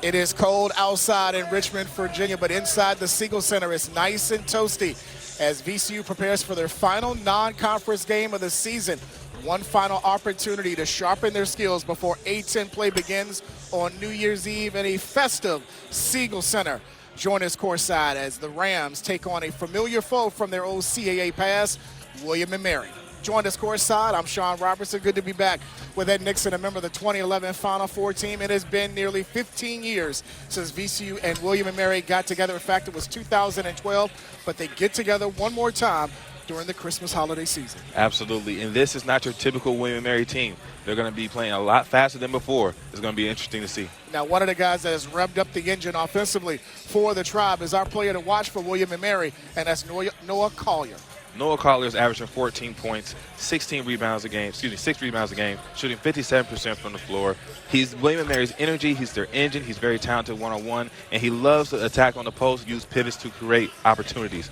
It is cold outside in Richmond, Virginia, but inside the Siegel Center it's nice and toasty as VCU prepares for their final non-conference game of the season. One final opportunity to sharpen their skills before A-10 play begins on New Year's Eve in a festive Siegel Center. Join us courtside as the Rams take on a familiar foe from their old CAA past, William & Mary. Joined us courtside, I'm Sean Robertson. Good to be back with Ed Nixon, a member of the 2011 Final Four team. It has been nearly 15 years since VCU and William & Mary got together. In fact, it was 2012, but they get together one more time during the Christmas holiday season. Absolutely, and this is not your typical William & Mary team. They're going to be playing a lot faster than before. It's going to be interesting to see. Now, one of the guys that has revved up the engine offensively for the Tribe is our player to watch for William & Mary, and that's Noah Collier. Noah Collier is averaging 14 points, 6 rebounds a game, shooting 57% from the floor. He's William & Mary's energy. He's their engine. He's very talented one-on-one, and he loves to attack on the post, use pivots to create opportunities.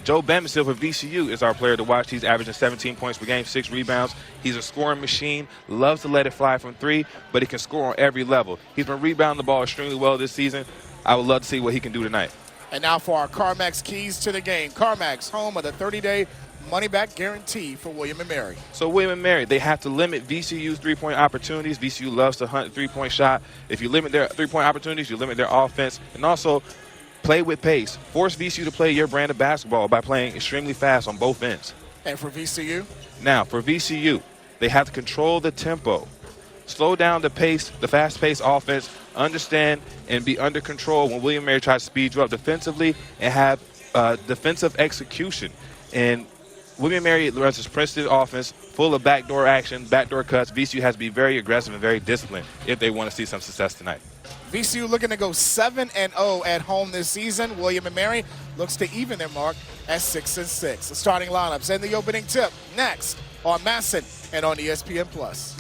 Joe Bamisile for VCU is our player to watch. He's averaging 17 points per game, 6 rebounds. He's a scoring machine, loves to let it fly from 3, but he can score on every level. He's been rebounding the ball extremely well this season. I would love to see what he can do tonight. And now for our CarMax keys to the game. CarMax, home of the 30-day money-back guarantee for William & Mary. So William & Mary, they have to limit VCU's three-point opportunities. VCU loves to hunt three-point shot. If you limit their three-point opportunities, you limit their offense. And also play with pace. Force VCU to play your brand of basketball by playing extremely fast on both ends. And for VCU? Now, for VCU, they have to control the tempo. Slow down the pace, the fast-paced offense, understand and be under control when William & Mary tries to speed you up defensively and have defensive execution. And William & Mary runs this Princeton offense full of backdoor action, backdoor cuts. VCU has to be very aggressive and very disciplined if they want to see some success tonight. VCU looking to go 7-0 at home this season. William & Mary looks to even their mark at 6-6. The starting lineups and the opening tip next on Masson and on ESPN+.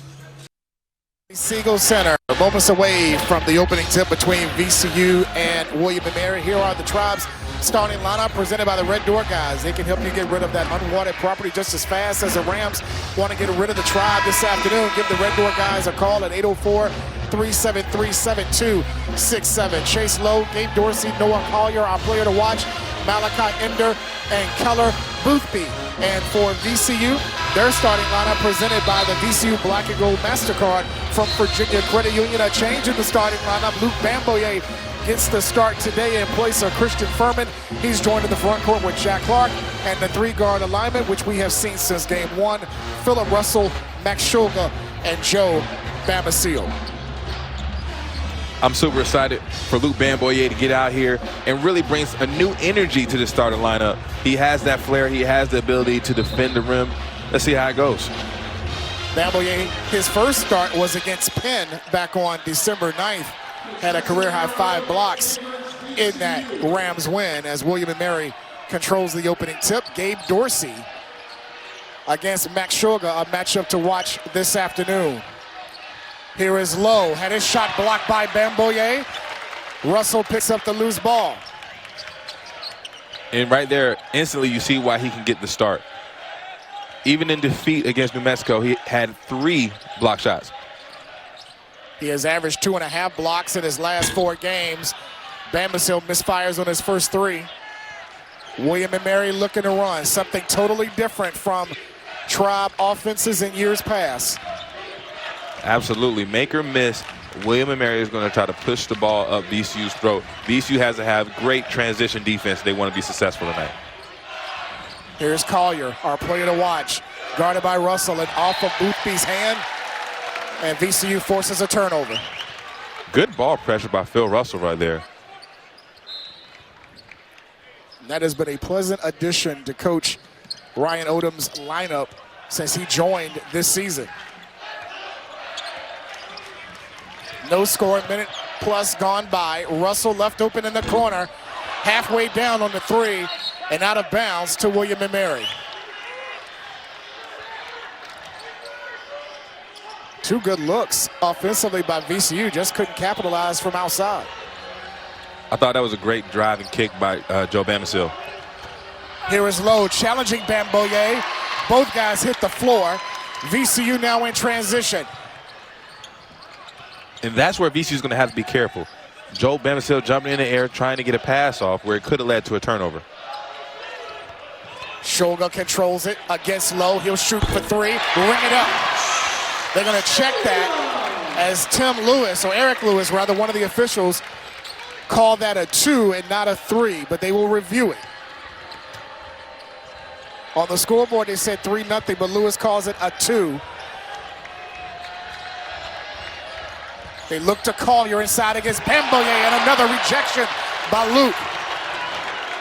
Siegel Center, moments away from the opening tip between VCU and William & Mary. Here are the Tribe's starting lineup presented by the Red Door guys. They can help you get rid of that unwanted property just as fast as the Rams want to get rid of the Tribe this afternoon. Give the Red Door guys a call at 804-373-7267. Chase Lowe, Gabe Dorsey, Noah Collier, our player to watch, Malachi Ender, and Keller Boothby. And for VCU, their starting lineup presented by the VCU Black and Gold MasterCard from Virginia Credit Union. A change in the starting lineup. Luke Bamboye gets the start today in place of Christian Furman. He's joined in the front court with Jack Clark, and the 3-guard alignment, which we have seen since game 1, Phillip Russell, Max Shulga, and Joe Bamisile. I'm super excited for Luke Bamboye to get out here and really brings a new energy to the starting lineup. He has that flair. He has the ability to defend the rim. Let's see how it goes. Bamboye, his first start was against Penn back on December 9th. Had a career-high 5 blocks in that Rams win as William & Mary controls the opening tip. Gabe Dorsey against Max Shulga, a matchup to watch this afternoon. Here is Lowe, had his shot blocked by Bamboye. Russell picks up the loose ball. And right there, instantly you see why he can get the start. Even in defeat against New Mexico, he had 3 block shots. He has averaged 2.5 blocks in his last 4 games. Bamisile misfires on his first 3. William & Mary looking to run something totally different from Tribe offenses in years past. Absolutely. Make or miss, William & Mary is going to try to push the ball up VCU's throat. VCU has to have great transition defense if they want to be successful tonight. Here's Collier, our player to watch. Guarded by Russell and off of Boothby's hand. And VCU forces a turnover. Good ball pressure by Phil Russell right there. That has been a pleasant addition to Coach Ryan Odom's lineup since he joined this season. No score, minute plus gone by. Russell left open in the corner, halfway down on the 3, and out of bounds to William & Mary. 2 good looks offensively by VCU, just couldn't capitalize from outside. I thought that was a great driving kick by Joe Bamisile. Here is Lowe challenging Bamboye. Both guys hit the floor. VCU now in transition. And that's where VCU is going to have to be careful. Joe Bamisile jumping in the air, trying to get a pass off where it could have led to a turnover. Shoga controls it against Lowe. He'll shoot for three. Ring it up. They're going to check that as Tim Lewis, or Eric Lewis, rather, one of the officials, called that a 2 and not a 3, but they will review it. On the scoreboard, they said 3-0, but Lewis calls it a 2. They look to Collier inside against Bamboye, and another rejection by Luke.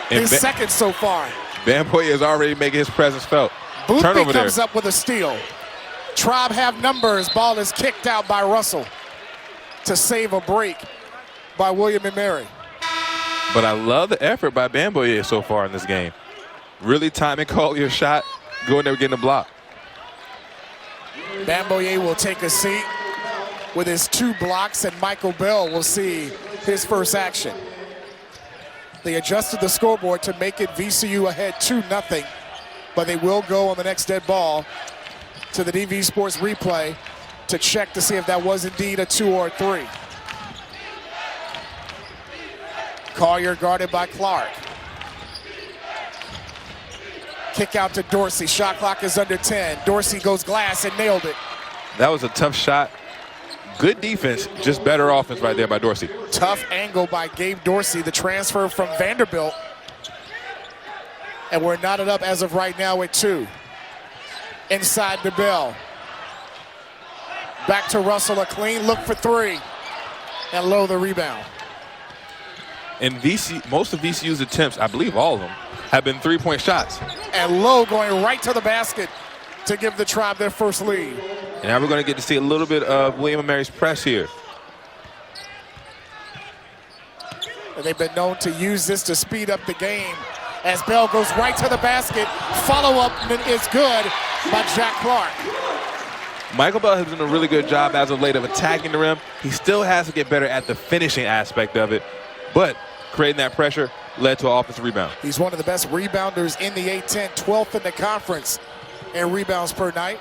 His second so far. Bamboye is already making his presence felt. Boothby comes up with a steal. Tribe have numbers. Ball is kicked out by Russell to save a break by William and Mary. But I love the effort by Bamboye so far in this game. Really timing Collier's shot, going there getting a block. Bamboye will take a seat with his 2 blocks, and Michael Bell will see his first action. They adjusted the scoreboard to make it VCU ahead 2-0, but they will go on the next dead ball to the DV Sports replay to check to see if that was indeed a 2 or a 3. Collier guarded by Clark. Kick out to Dorsey. Shot clock is under 10. Dorsey goes glass and nailed it. That was a tough shot. Good defense, just better offense right there by Dorsey. Tough angle by Gabe Dorsey, the transfer from Vanderbilt. And we're knotted up as of right now at 2. Inside to Bell. Back to Russell, a clean look for 3. And Lowe the rebound. And most of VCU's attempts, I believe all of them, have been 3-point shots. And Lowe going right to the basket to give the Tribe their first lead. And now we're going to get to see a little bit of William & Mary's press here. And they've been known to use this to speed up the game. As Bell goes right to the basket, follow-up is good by Jack Clark. Michael Bell has done a really good job as of late of attacking the rim. He still has to get better at the finishing aspect of it, but creating that pressure led to an offensive rebound. He's one of the best rebounders in the A-10, 12th in the conference in rebounds per night.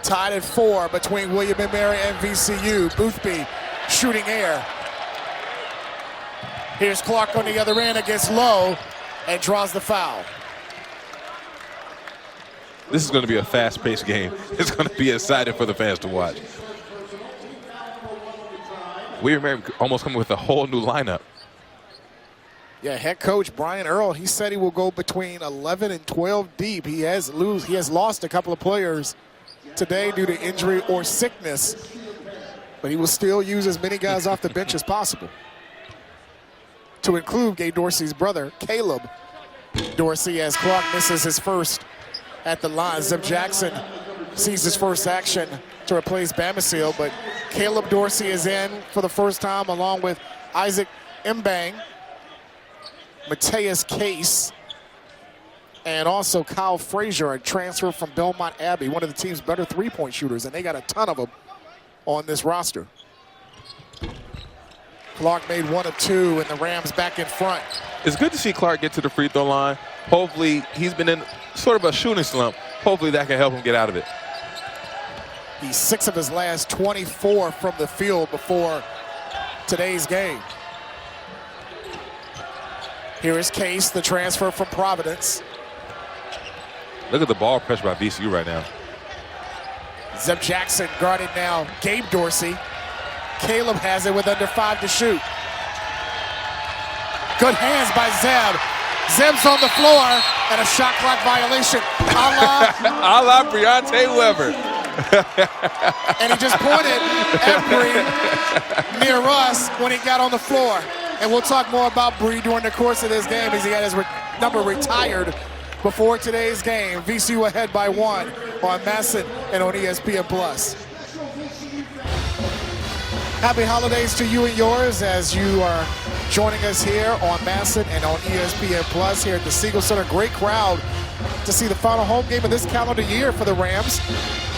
Tied at 4 between William & Mary and VCU. Boothby shooting air. Here's Clark on the other end against Lowe and draws the foul. This is going to be a fast-paced game. It's going to be exciting for the fans to watch. William & Mary almost coming with a whole new lineup. Yeah, head coach Brian Earl, he said he will go between 11 and 12 deep. He has lost a couple of players today due to injury or sickness, but he will still use as many guys off the bench as possible, to include Gay Dorsey's brother, Caleb Dorsey, as Clark misses his first at the line. Zeb Jackson sees his first action to replace Bamisile, but Caleb Dorsey is in for the first time along with Isaac Mbang, Mateus Case, and also Kyle Frazier, a transfer from Belmont Abbey, one of the team's better three-point shooters, and they got a ton of them on this roster. Clark made 1 of 2, and the Rams back in front. It's good to see Clark get to the free throw line. Hopefully, he's been in sort of a shooting slump. Hopefully that can help him get out of it. He's 6 of his last 24 from the field before today's game. Here is Case, the transfer from Providence. Look at the ball pressure by VCU right now. Zeb Jackson guarded now. Gabe Dorsey. Caleb has it with under 5 to shoot. Good hands by Zeb. Zeb's on the floor, and a shot clock violation. A la Briante Weber. And he just pointed at Bree near us when he got on the floor. And we'll talk more about Bree during the course of this game as he had his number retired before today's game. VCU ahead by 1 on Masson and on ESPN+. Happy holidays to you and yours as you are joining us here on Masson and on ESPN+ here at the Siegel Center. Great crowd to see the final home game of this calendar year for the Rams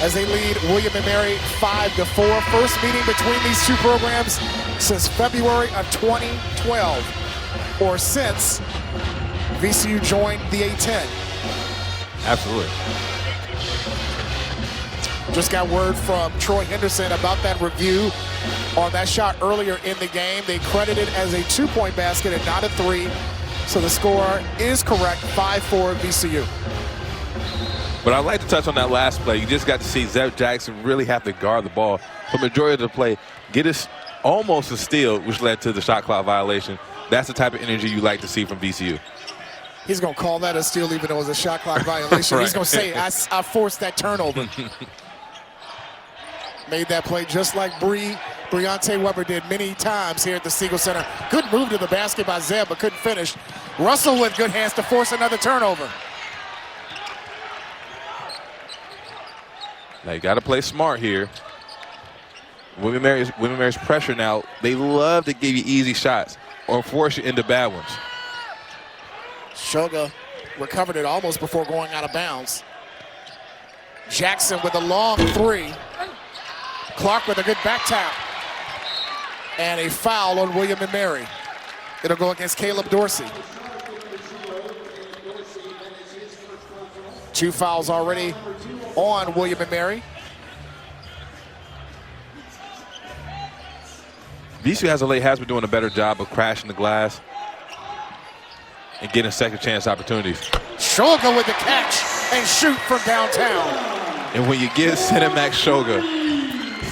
as they lead William & Mary 5-4. First meeting between these two programs since February of 2012, or since VCU joined the A-10. Absolutely. Just got word from Troy Henderson about that review on that shot earlier in the game. They credited it as a 2-point basket and not a 3. So the score is correct, 5-4 VCU. But I'd like to touch on that last play. You just got to see Zeb Jackson really have to guard the ball for the majority of the play, get us almost a steal, which led to the shot clock violation. That's the type of energy you like to see from VCU. He's going to call that a steal even though it was a shot clock violation. Right. He's going to say, I forced that turnover. Made that play just like Breonte Weber did many times here at the Siegel Center. Good move to the basket by Zeb, but couldn't finish. Russell with good hands to force another turnover. Now you got to play smart here. William Mary's pressure now. They love to give you easy shots or force you into bad ones. Shoga recovered it almost before going out of bounds. Jackson with a long 3. Clark with a good back tap. And a foul on William and Mary. It'll go against Caleb Dorsey. 2 fouls already on William and Mary. VCU has been doing a better job of crashing the glass and getting second chance opportunities. Shoga with the catch and shoot from downtown. And when you give center Max Shoga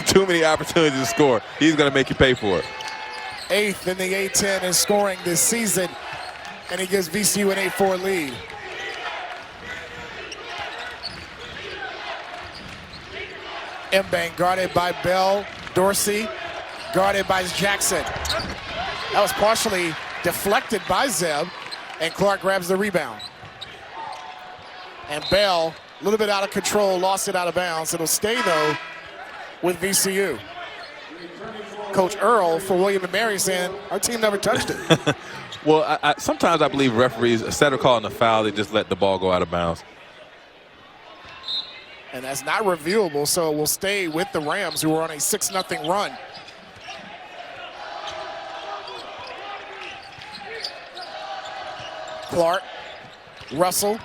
too many opportunities to score, he's going to make you pay for it. 8th in the A-10 in scoring this season, and he gives VCU an 8-4 lead. Mbang guarded by Bell. Dorsey guarded by Jackson. That was partially deflected by Zeb, and Clark grabs the rebound. And Bell, a little bit out of control, lost it out of bounds. It'll stay, though, with VCU. Coach Earl for William and Mary saying, our team never touched it. Well, sometimes I believe referees, instead of calling a foul, they just let the ball go out of bounds. And that's not reviewable, so it will stay with the Rams, who are on a 6-0 run. Clark, Russell.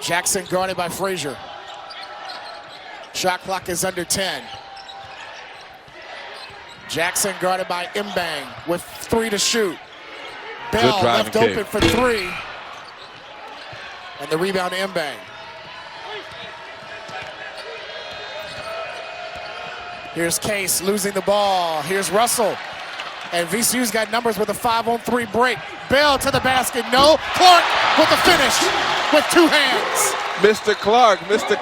Jackson guarded by Frazier. Shot clock is under 10. Jackson guarded by Mbang with 3 to shoot. Bell left open for 3. And the rebound to Mbang. Here's Case losing the ball. Here's Russell. And VCU's got numbers with a 5-on-3 break. Bell to the basket. No. Clark with the finish with 2 hands. Mr.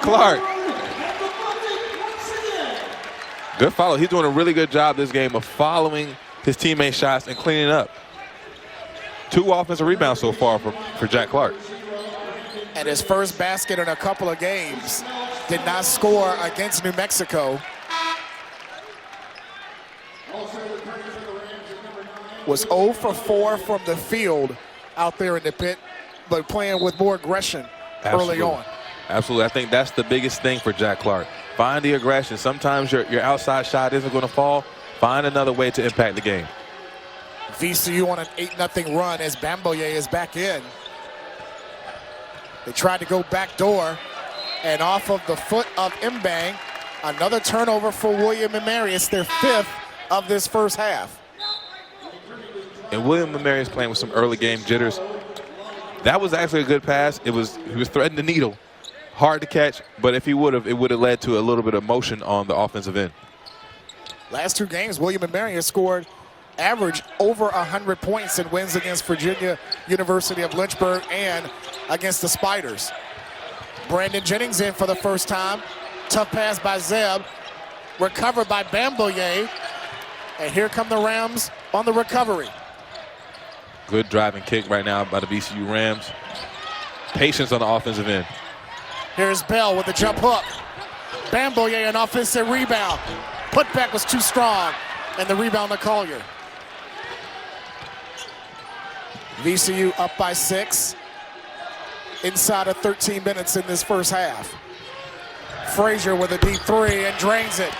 Clark. Good follow. He's doing a really good job this game of following his teammates' shots and cleaning up. 2 offensive rebounds so far for Jack Clark. And his first basket in a couple of games. Did not score against New Mexico. Was 0 for 4 from the field out there in the pit, but playing with more aggression early on. Absolutely. I think that's the biggest thing for Jack Clark. Find the aggression. Sometimes your outside shot isn't going to fall. Find another way to impact the game. VCU on an 8-0 run as Bamboye is back in. They tried to go back door, and off of the foot of Mbang, another turnover for William and Mary. It's their 5th of this first half. And William and Mary is playing with some early game jitters. That was actually a good pass. He was threading the needle. Hard to catch, but if he would have, it would have led to a little bit of motion on the offensive end. Last 2 games, William and Mary has scored average over 100 points in wins against Virginia University of Lynchburg and against the Spiders. Brandon Jennings in for the first time. Tough pass by Zeb. Recovered by Bamboye. And here come the Rams on the recovery. Good driving kick right now by the VCU Rams. Patience on the offensive end. Here's Bell with the jump hook. Bamboye an offensive rebound. Putback was too strong. And the rebound to Collier. VCU up by 6. Inside of 13 minutes in this first half. Frazier with a deep 3 and drains it.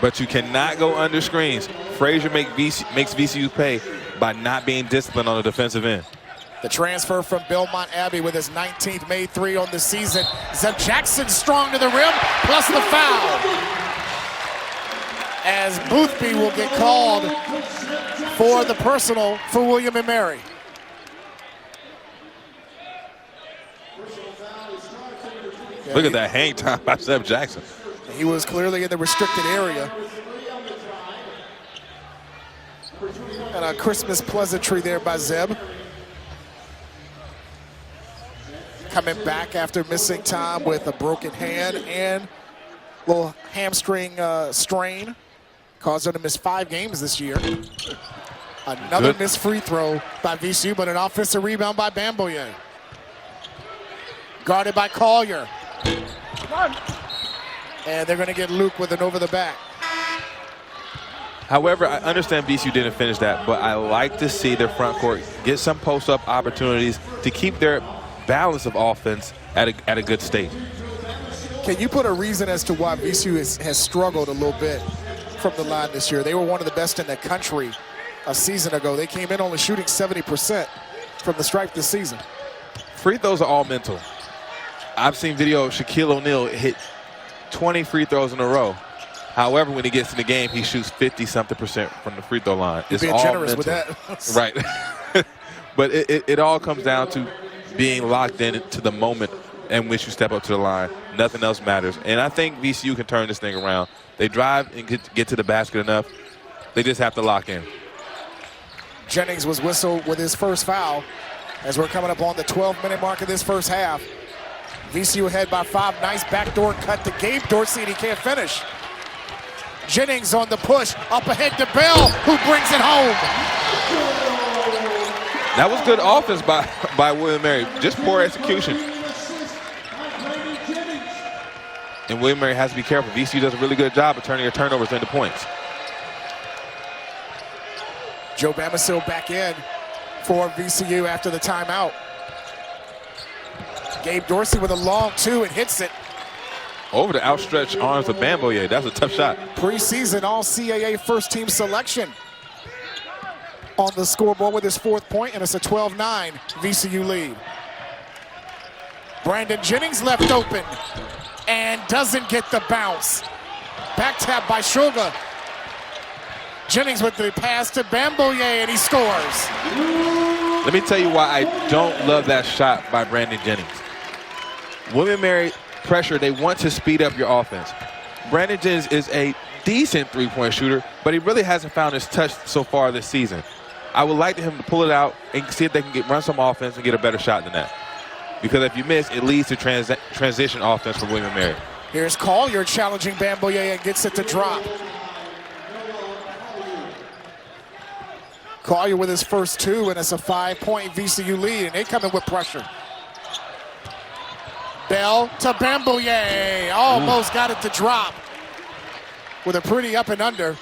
But you cannot go under screens. Frazier makes VCU pay by not being disciplined on the defensive end. The transfer from Belmont Abbey with his 19th made three on the season. Zeb Jackson strong to the rim, plus the foul. As Boothby will get called for the personal for William and Mary. Look at that hang time by Zeb Jackson. He was clearly in the restricted area. And a Christmas pleasantry there by Zeb. Coming back after missing time with a broken hand and a little hamstring strain. Caused him to miss 5 games this year. Another missed free throw by VCU, but an offensive rebound by Bamboye. Guarded by Collier. And they're going to get Luke with an over the back. However, I understand VCU didn't finish that, but I like to see their front court get some post-up opportunities to keep their balance of offense at a good state. Can you put a reason as to why VCU has struggled a little bit from the line this year? They were one of the best in the country a season ago. They came in only shooting 70% from the stripe this season. Free throws are all mental. I've seen video of Shaquille O'Neal hit 20 free throws in a row. However, when he gets in the game, he shoots 50-something% from the free throw line. It's being all generous mental. With that. Right. But it all comes down to being locked in to the moment in which you step up to the line. Nothing else matters. And I think VCU can turn this thing around. They drive and get to the basket enough. They just have to lock in. Jennings was whistled with his first foul as we're coming up on the 12-minute mark of this first half. VCU ahead by 5. Nice backdoor cut to Gabe Dorsey, and he can't finish. Jennings on the push, up ahead to Bell, who brings it home. That was good offense by William Mary, just poor execution. And William Mary has to be careful. VCU does a really good job of turning their turnovers into points. Joe Bamisile back in for VCU after the timeout. Gabe Dorsey with a long 2 and hits it. Over the outstretched arms of Bamboye. That's a tough shot. Preseason All-CAA first-team selection on the scoreboard with his 4th point, and it's a 12-9 VCU lead. Brandon Jennings left open and doesn't get the bounce. Back tap by Shoga. Jennings with the pass to Bamboye, and he scores. Let me tell you why I don't love that shot by Brandon Jennings. William Mary pressure, they want to speed up your offense. Brandon Jennings is a decent three-point shooter, but he really hasn't found his touch so far this season. I would like him to pull it out and see if they can run some offense and get a better shot than that. Because if you miss, it leads to transition offense for William Mary. Here's Collier challenging Bamboye and gets it to drop. Collier with his first 2, and it's a 5-point VCU lead, and they come in with pressure. Bell to Bamboye, almost got it to drop with a pretty up and under.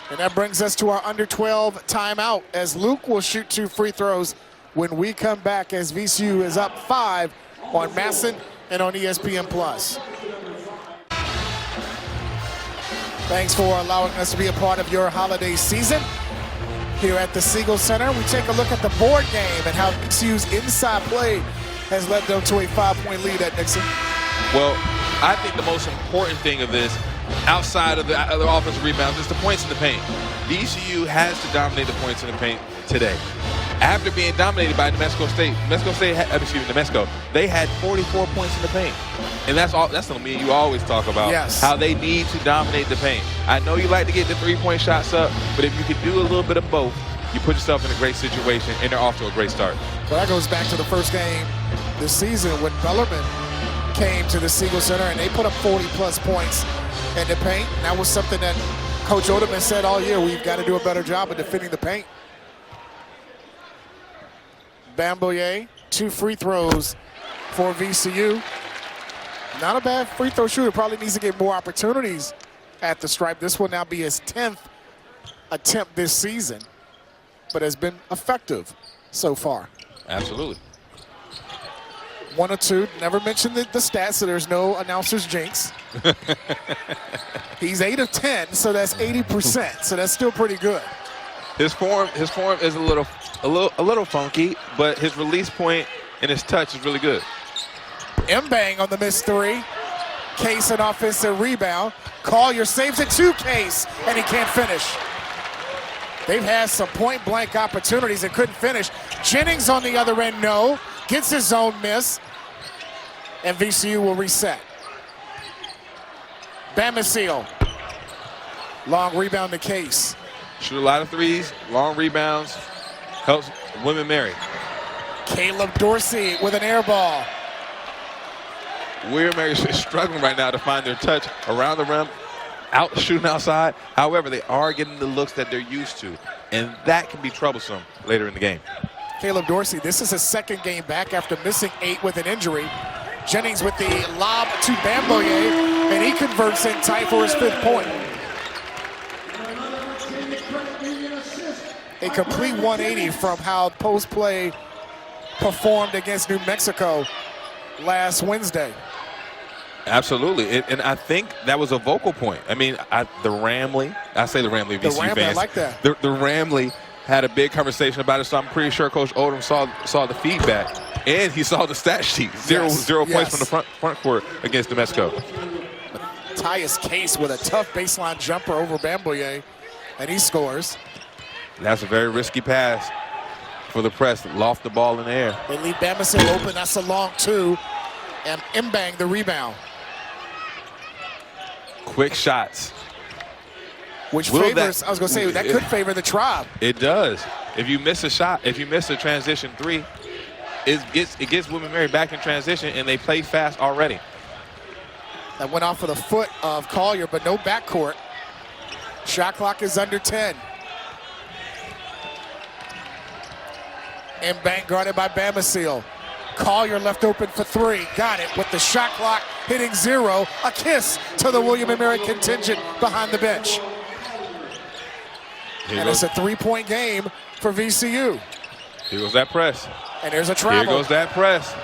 And that brings us to our under 12 timeout as Luke will shoot 2 free throws when we come back as VCU is up 5 on Masson and on ESPN+. Thanks for allowing us to be a part of your holiday season. Here at the Siegel Center, we take a look at the board game and how VCU's inside play has led them to a 5-point lead at Nixon. Well, I think the most important thing of this, outside of the offensive rebounds, is the points in the paint. VCU has to dominate the points in the paint today. After being dominated by New Mexico, they had 44 points in the paint. And that's what me and you always talk about, how they need to dominate the paint. I know you like to get the three-point shots up, but if you could do a little bit of both, you put yourself in a great situation, and they're off to a great start. Well, that goes back to the first game this season when Bellarmine came to the Siegel Center, and they put up 40-plus points in the paint. And that was something that Coach Oderman said all year, we've got to do a better job of defending the paint. Bamboye, 2 free throws for VCU. Not a bad free throw shooter. Probably needs to get more opportunities at the stripe. This will now be his 10th attempt this season, but has been effective so far. Absolutely. 1 or 2. Never mentioned the stats, so there's no announcer's jinx. He's 8 of 10, so that's 80%. So that's still pretty good. His form is a little funky, but his release point and his touch is really good. Mbang on the missed three. Case an offensive rebound. Collier saves it to Case, and he can't finish. They've had some point-blank opportunities and couldn't finish. Jennings on the other end, no. Gets his own miss, and VCU will reset. Bamisile. Long rebound to Case. Shoot a lot of threes, long rebounds, helps William & Mary. Caleb Dorsey with an air ball. William & Mary is struggling right now to find their touch around the rim, shooting outside. However, they are getting the looks that they're used to, and that can be troublesome later in the game. Caleb Dorsey, this is his second game back after missing 8 with an injury. Jennings with the lob to Bamboye, and he converts in tight for his 5th point. A complete 180 from how post play performed against New Mexico last Wednesday. Absolutely, and I think that was a vocal point. I mean, the Ramley VCU Ramley, fans. I like that. The Ramley had a big conversation about it, so I'm pretty sure Coach Odom saw the feedback, and he saw the stat sheet. Zero points from the front court against New Mexico. Tyus Case with a tough baseline jumper over Bamboye, and he scores. That's a very risky pass for the press. Loft the ball in the air. They leave Bamisile open. That's a long 2. And Mbang the rebound. Quick shots. Which favors, I was going to say, that could favor the Tribe. It does. If you miss a shot, if you miss a transition 3, it gets William & Mary back in transition, and they play fast already. That went off of the foot of Collier, but no backcourt. Shot clock is under 10. Mbang guarded by Bamisile. Collier left open for 3. Got it with the shot clock hitting 0. A kiss to the William & Mary contingent behind the bench. And it's a 3-point game for VCU. Here goes that press. And there's a travel. Here goes that press.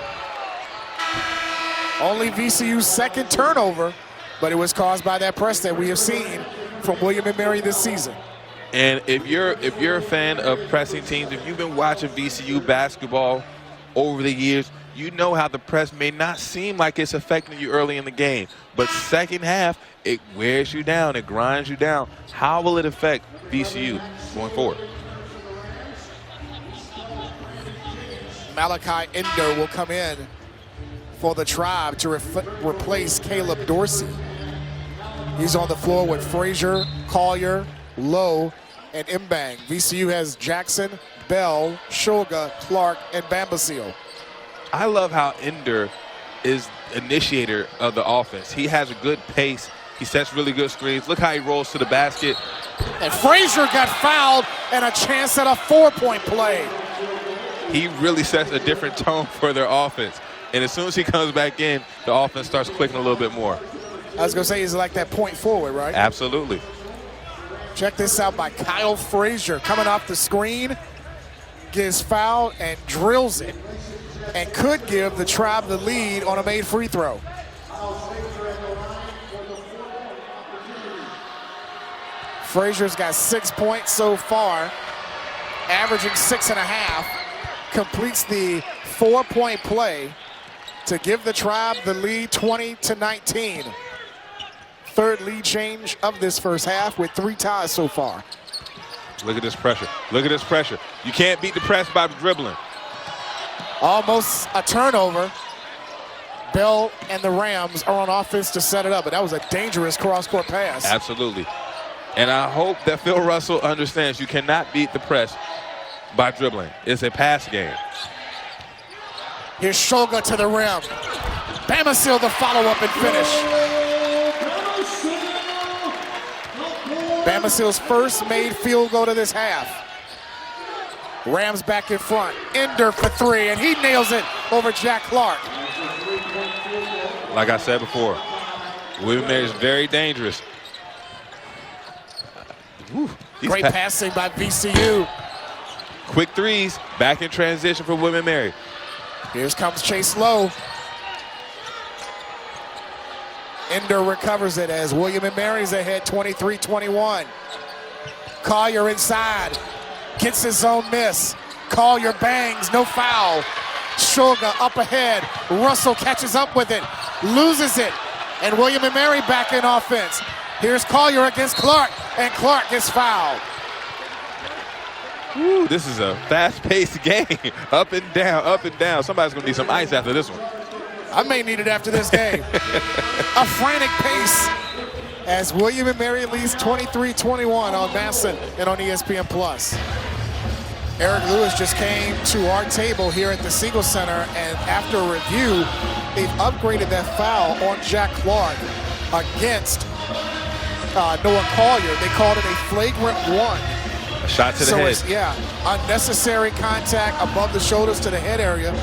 Only VCU's 2nd turnover, but it was caused by that press that we have seen from William & Mary this season. And if you're a fan of pressing teams, if you've been watching VCU basketball over the years, you know how the press may not seem like it's affecting you early in the game, but second half, it wears you down, it grinds you down. How will it affect VCU going forward? Malachi Ender will come in for the Tribe to replace Caleb Dorsey. He's on the floor with Frazier, Collier, Lowe, and Mbang. VCU has Jackson, Bell, Shoga, Clark, and Bamisile. I love how Ender is initiator of the offense. He has a good pace. He sets really good screens. Look how he rolls to the basket. And Frazier got fouled and a chance at a 4-point play. He really sets a different tone for their offense. And as soon as he comes back in, the offense starts clicking a little bit more. I was going to say he's like that point forward, right? Absolutely. Check this out by Kyle Frazier coming off the screen, gets fouled and drills it, and could give the Tribe the lead on a made free throw. Frazier's got 6 points so far, averaging 6.5, completes the 4-point play to give the Tribe the lead 20-19. 3rd lead change of this first half with 3 ties so far. Look at this pressure. Look at this pressure. You can't beat the press by dribbling. Almost a turnover. Bell and the Rams are on offense to set it up, but that was a dangerous cross-court pass. Absolutely. And I hope that Phil Russell understands you cannot beat the press by dribbling. It's a pass game. Here's Shoga to the rim. Bamisile the follow-up and finish. Bamisile's first made field goal to this half. Rams back in front. Ender for 3, and he nails it over Jack Clark. Like I said before, William & Mary is very dangerous. Great passing by VCU. Quick threes, back in transition for William & Mary. Here comes Chase Lowe. Ender recovers it as William & Mary's ahead 23-21. Collier inside. Gets his own miss. Collier bangs, no foul. Shulga up ahead. Russell catches up with it, loses it, and William & Mary back in offense. Here's Collier against Clark, and Clark gets fouled. Ooh, this is a fast-paced game. Up and down, up and down. Somebody's going to need some ice after this one. I may need it after this game. A frantic pace as William & Mary leads 23-21 on Masson and on ESPN+. Eric Lewis just came to our table here at the Siegel Center, and after a review, they've upgraded that foul on Jack Clark against Noah Collier. They called it a flagrant 1. A shot to the head. Yeah, unnecessary contact above the shoulders to the head area.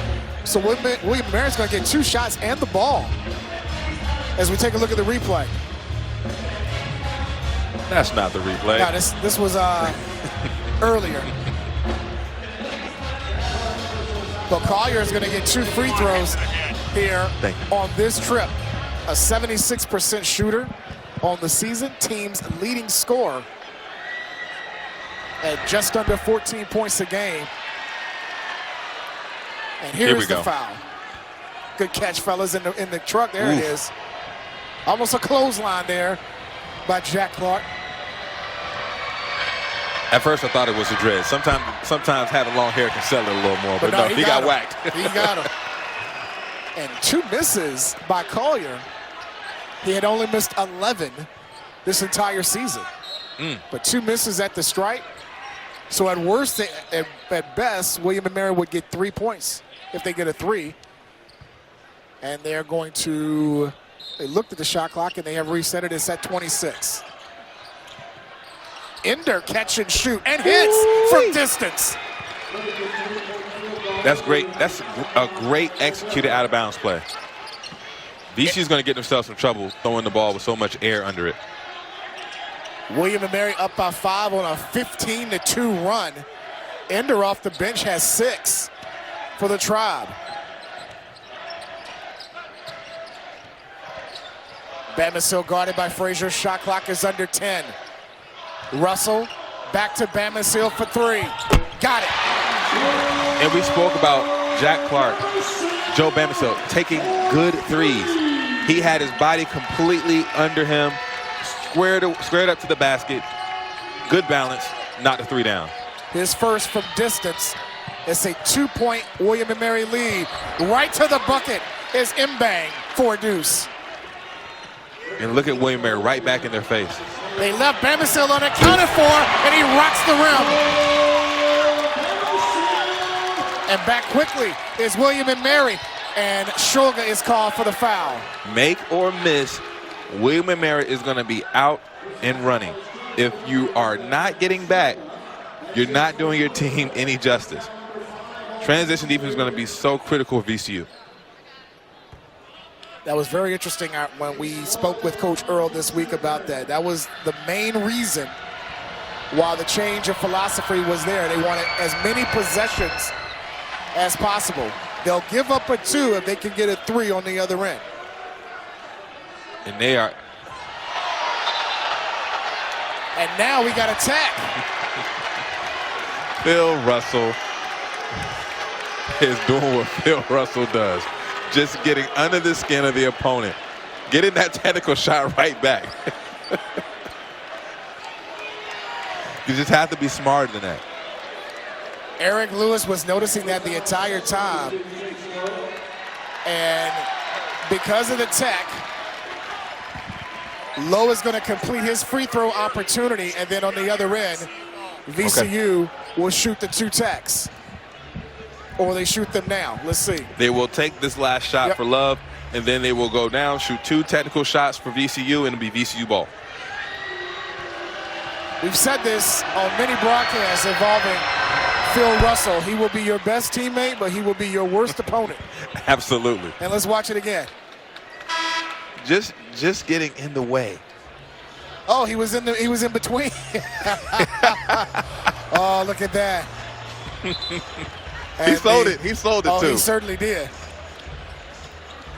So William & Mary's going to get 2 shots and the ball as we take a look at the replay. That's not the replay. No, this was earlier. But Collier is going to get 2 free throws here on this trip. A 76% shooter on the season, team's leading scorer at just under 14 points a game. And here's the foul. Good catch, fellas, in the truck. There it is. Almost a clothesline there by Jack Clark. At first, I thought it was a dread. Sometimes having long hair can sell it a little more, but no, he got whacked. He got him. And 2 misses by Collier. He had only missed 11 this entire season. But 2 misses at the stripe. So at worst, at best, William & Mary would get 3 points if they get a 3. And they're going to, they looked at the shot clock and they have reset it. It's at 26. Ender catch and shoot and hits from distance. That's great. That's a great executed out of bounds play. VCU's going to get themselves in trouble throwing the ball with so much air under it. William & Mary up by 5 on a 15-2 run. Ender off the bench has 6 for the Tribe. Bamisile guarded by Frazier. Shot clock is under 10. Russell back to Bamisile for 3. Got it. And we spoke about Jack Clark, Joe Bamisile, taking good threes. He had his body completely under him, squared up to the basket. Good balance, not the 3 down. His first from distance. It's a 2-point William & Mary lead. Right to the bucket is Mbang for a deuce. And look at William & Mary right back in their face. They left Bamisile unaccounted for, and he rocks the rim. And back quickly is William & Mary, and Shulga is called for the foul. Make or miss, William & Mary is going to be out and running. If you are not getting back, you're not doing your team any justice. Transition defense is going to be so critical for VCU. That was very interesting when we spoke with Coach Earl this week about that. That was the main reason why the change of philosophy was there. They wanted as many possessions as possible. They'll give up a 2 if they can get a 3 on the other end. And they are. And now we got a tech. Phil Russell is doing what Phil Russell does. Just getting under the skin of the opponent. Getting that technical shot right back. You just have to be smarter than that. Eric Lewis was noticing that the entire time. And because of the tech, Lowe is going to complete his free throw opportunity. And then on the other end, VCU will shoot the 2 techs. Or they shoot them now. Let's see. They will take this last shot for Love, and then they will go down, shoot 2 technical shots for VCU, and it'll be VCU ball. We've said this on many broadcasts involving Phil Russell. He will be your best teammate, but he will be your worst opponent. Absolutely. And let's watch it again. Just getting in the way. Oh, he was in between. Oh, look at that. He sold it. He sold it too. Oh, he certainly did.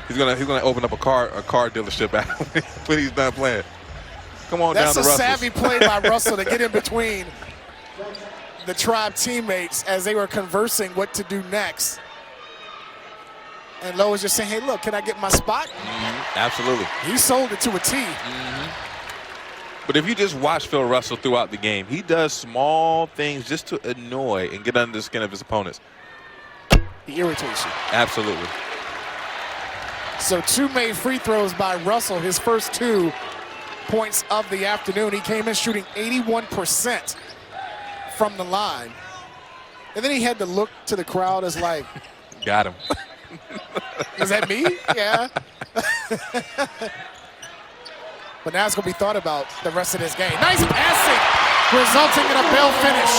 He's gonna open up a car dealership when he's done playing. Come on down to Russell. That's a savvy play by Russell to get in between the Tribe teammates as they were conversing what to do next. And Lowe was just saying, hey, look, can I get my spot? Absolutely. He sold it to a T. But if you just watch Phil Russell throughout the game, he does small things just to annoy and get under the skin of his opponents. He irritates you. Absolutely. So 2 made free throws by Russell, his first 2 points of the afternoon. He came in shooting 81% from the line. And then he had to look to the crowd as like, got him. Is that me? Yeah. But now it's going to be thought about the rest of this game. Nice passing, resulting in a bell finish.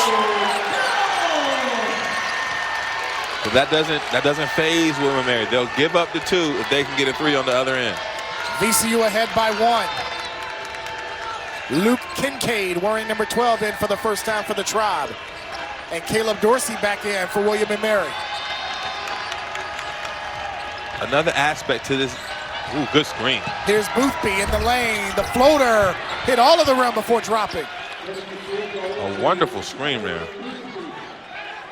But that doesn't faze William & Mary. They'll give up the 2 if they can get a 3 on the other end. VCU ahead by 1. Luke Kincaid wearing number 12 in for the first time for the Tribe. And Caleb Dorsey back in for William & Mary. Another aspect to this. Ooh, good screen. Here's Boothby in the lane. The floater hit all of the rim before dropping. A wonderful screen there.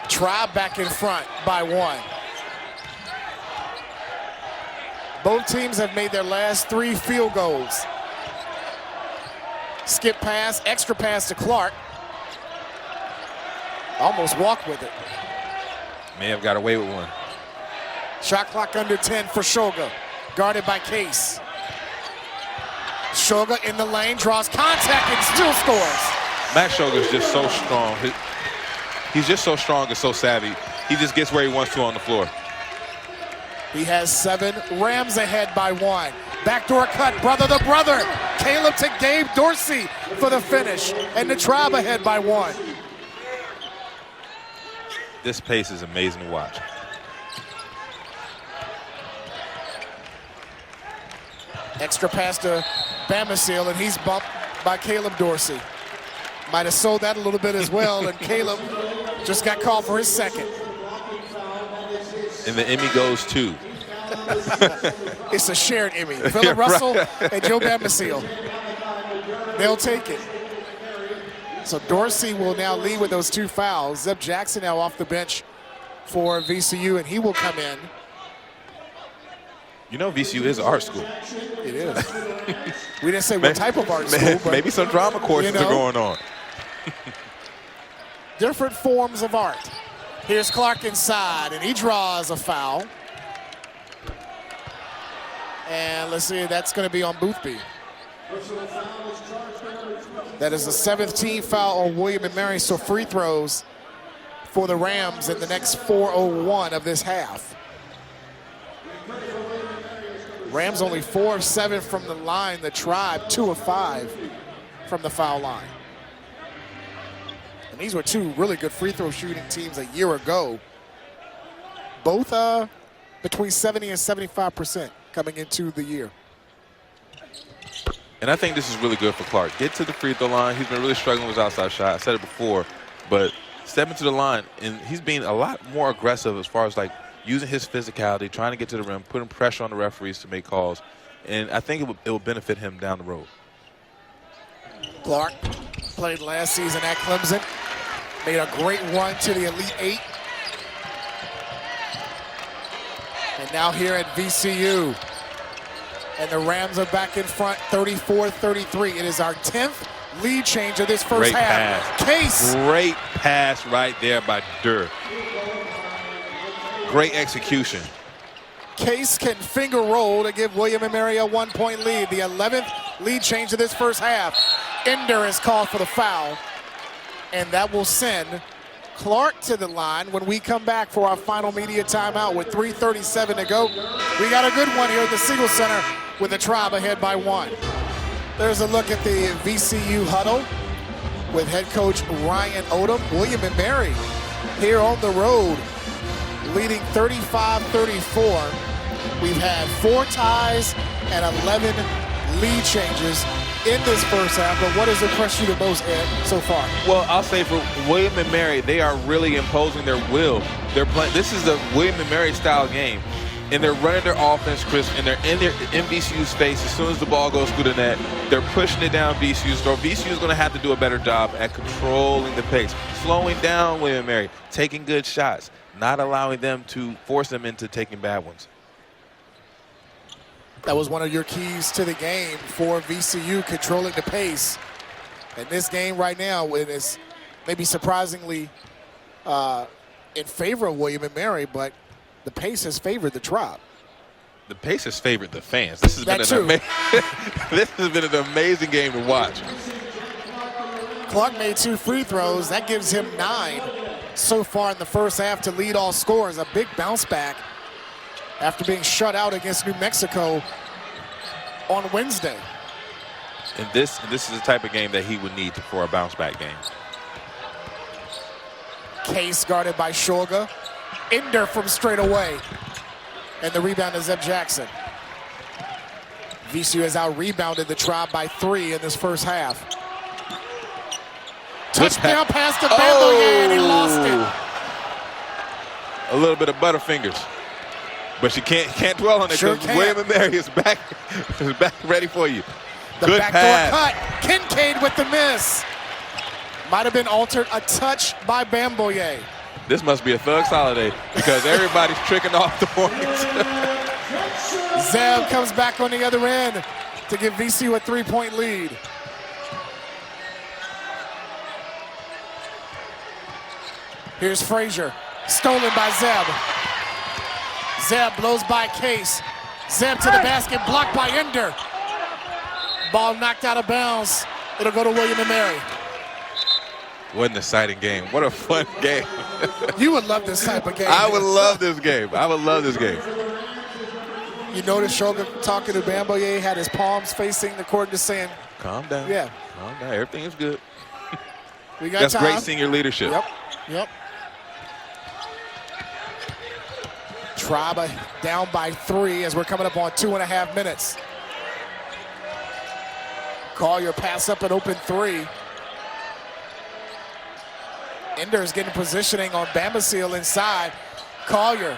Tribe back in front by 1. Both teams have made their last 3 field goals. Skip pass, extra pass to Clark. Almost walked with it. May have got away with one. Shot clock under 10 for Shoga. Guarded by Case. Shoga in the lane, draws contact and still scores. Max Shoga's just so strong. He's just so strong and so savvy. He just gets where he wants to on the floor. He has 7. Rams ahead by 1. Backdoor cut, brother to brother. Caleb to Gabe Dorsey for the finish. And the Tribe ahead by 1. This pace is amazing to watch. Extra pass to Bamisile, and he's bumped by Caleb Dorsey. Might have sold that a little bit as well, and Caleb just got called for his second. And the Emmy goes to. It's a shared Emmy. Phillip Russell and Joe Bamisile. They'll take it. So Dorsey will now lead with those 2 fouls. Zeb Jackson now off the bench for VCU, and he will come in. You know VCU is art school. It is. We didn't say what type of art school, but maybe some drama courses are going on. Different forms of art. Here's Clark inside, and he draws a foul. And let's see, that's going to be on Boothby. That is the 7th team foul on William & Mary, so free throws for the Rams in the next 4:01 of this half. Rams only 4 of 7 from the line. The Tribe 2 of 5 from the foul line. And these were 2 really good free throw shooting teams a year ago. Both between 70 and 75% coming into the year. And I think this is really good for Clark. Get to the free throw line. He's been really struggling with his outside shot. I said it before, but stepping to the line, and he's being a lot more aggressive as far as like using his physicality, trying to get to the rim, putting pressure on the referees to make calls. And I think it will benefit him down the road. Clark played last season at Clemson. Made a great run to the Elite 8. And now here at VCU. And the Rams are back in front, 34-33. It is our 10th lead change of this first half. Pass. Case. Great pass right there by Durr. Great execution. Case can finger roll to give William & Mary a 1-point lead. The 11th lead change of this first half. Ender is called for the foul. And that will send Clark to the line when we come back for our final media timeout with 3:37 to go. We got a good one here at the Siegel Center with the Tribe ahead by 1. There's a look at the VCU huddle with head coach Ryan Odom. William & Mary here on the road leading 35-34. We've had 4 ties and 11 lead changes in this first half, but what has impressed you the most, Ed, so far? Well, I'll say for William & Mary, they are really imposing their will. They're playing. This is the William & Mary style game. and they're running their offense crisp, and they're in VCU's face as soon as the ball goes through the net. They're pushing it down VCU's throat. VCU's going to have to do a better job at controlling the pace, slowing down William & Mary, taking good shots, not allowing them to force them into taking bad ones. That was one of your keys to the game for VCU, controlling the pace. And this game right now, it is maybe surprisingly in favor of William & Mary, but the pace has favored the Tribe. The pace has favored the fans. This has this has been an amazing game to watch. Clark made 2 free throws. That gives him 9 so far in the first half to lead all scorers. A big bounce back after being shut out against New Mexico on Wednesday. And this is the type of game that he would need for a bounce back game. Case guarded by Shoga. Ender from straight away. And the rebound is Zeb Jackson. VCU has out-rebounded the Tribe by 3 in this first half. Touchdown pass to Bamboye, and he lost it. A little bit of Butterfingers. But she can't dwell on it because William & Mary is back ready for you. The Good backdoor pass. cut. Kincaid with the miss. Might have been altered a touch by Bamboye. This must be a Thugs holiday because everybody's tricking off the points. Zeb comes back on the other end to give VCU a 3-point lead. Here's Frazier, stolen by Zeb. Zeb blows by Case. Zeb to the basket, blocked by Ender. Ball knocked out of bounds. It'll go to William & Mary. What an exciting game. What a fun game. You would love this type of game. I would love this game. I would love this game. You notice Shoga talking to Bamboye, had his palms facing the court, just saying, calm down. Yeah. Calm down. Everything is good. We got That's time. great senior leadership. Yep. Tribe down by 3 as we're coming up on 2.5 minutes. Collier pass up an open 3. Ender's getting positioning on Bamisile inside. Collier,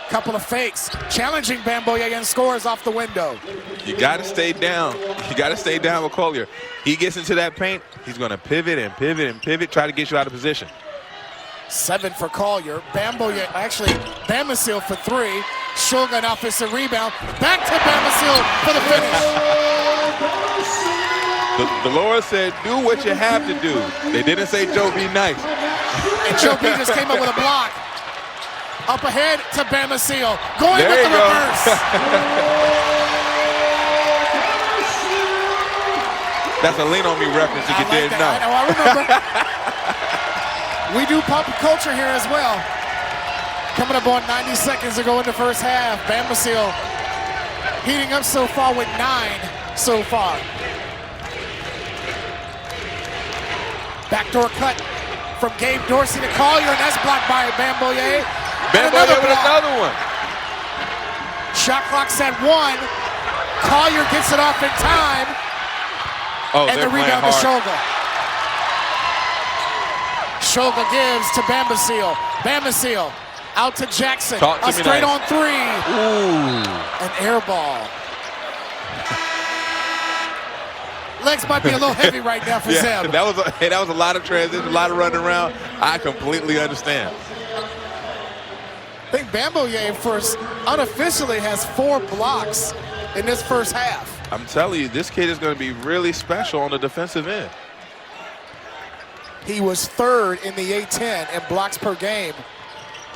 couple of fakes, challenging Bamboye and scores off the window. You got to stay down. You got to stay down with Collier. He gets into that paint, he's going to pivot and pivot and pivot, try to get you out of position. 7 for Collier. Bamisile for 3. Shoga an offensive rebound. Back to Bamisile for the finish. The Lord said, do what you have to do. They didn't say, Joe, be nice. And Joe B just came up with a block. Up ahead to Bamisile. Going there with the go. reverse. That's a lean on me reference if you didn't know. I remember. We do pop culture here as well. Coming up on 90 seconds to go in the first half. Bamisile heating up so far with 9 so far. Backdoor cut from Gabe Dorsey to Collier, and that's blocked by Bamboye. Bamboye with another one. Shot clock's at 1. Collier gets it off in time. And the rebound to Shoga. Shoga gives to Bamisile. Bamisile out to Jackson. A straight on 3. Ooh. An air ball. Legs might be a little heavy right now for Zeb. That was a lot of transition, a lot of running around. I completely understand. I think Bamboye first unofficially has 4 blocks in this first half. I'm telling you, this kid is going to be really special on the defensive end. He was 3rd in the A-10 in blocks per game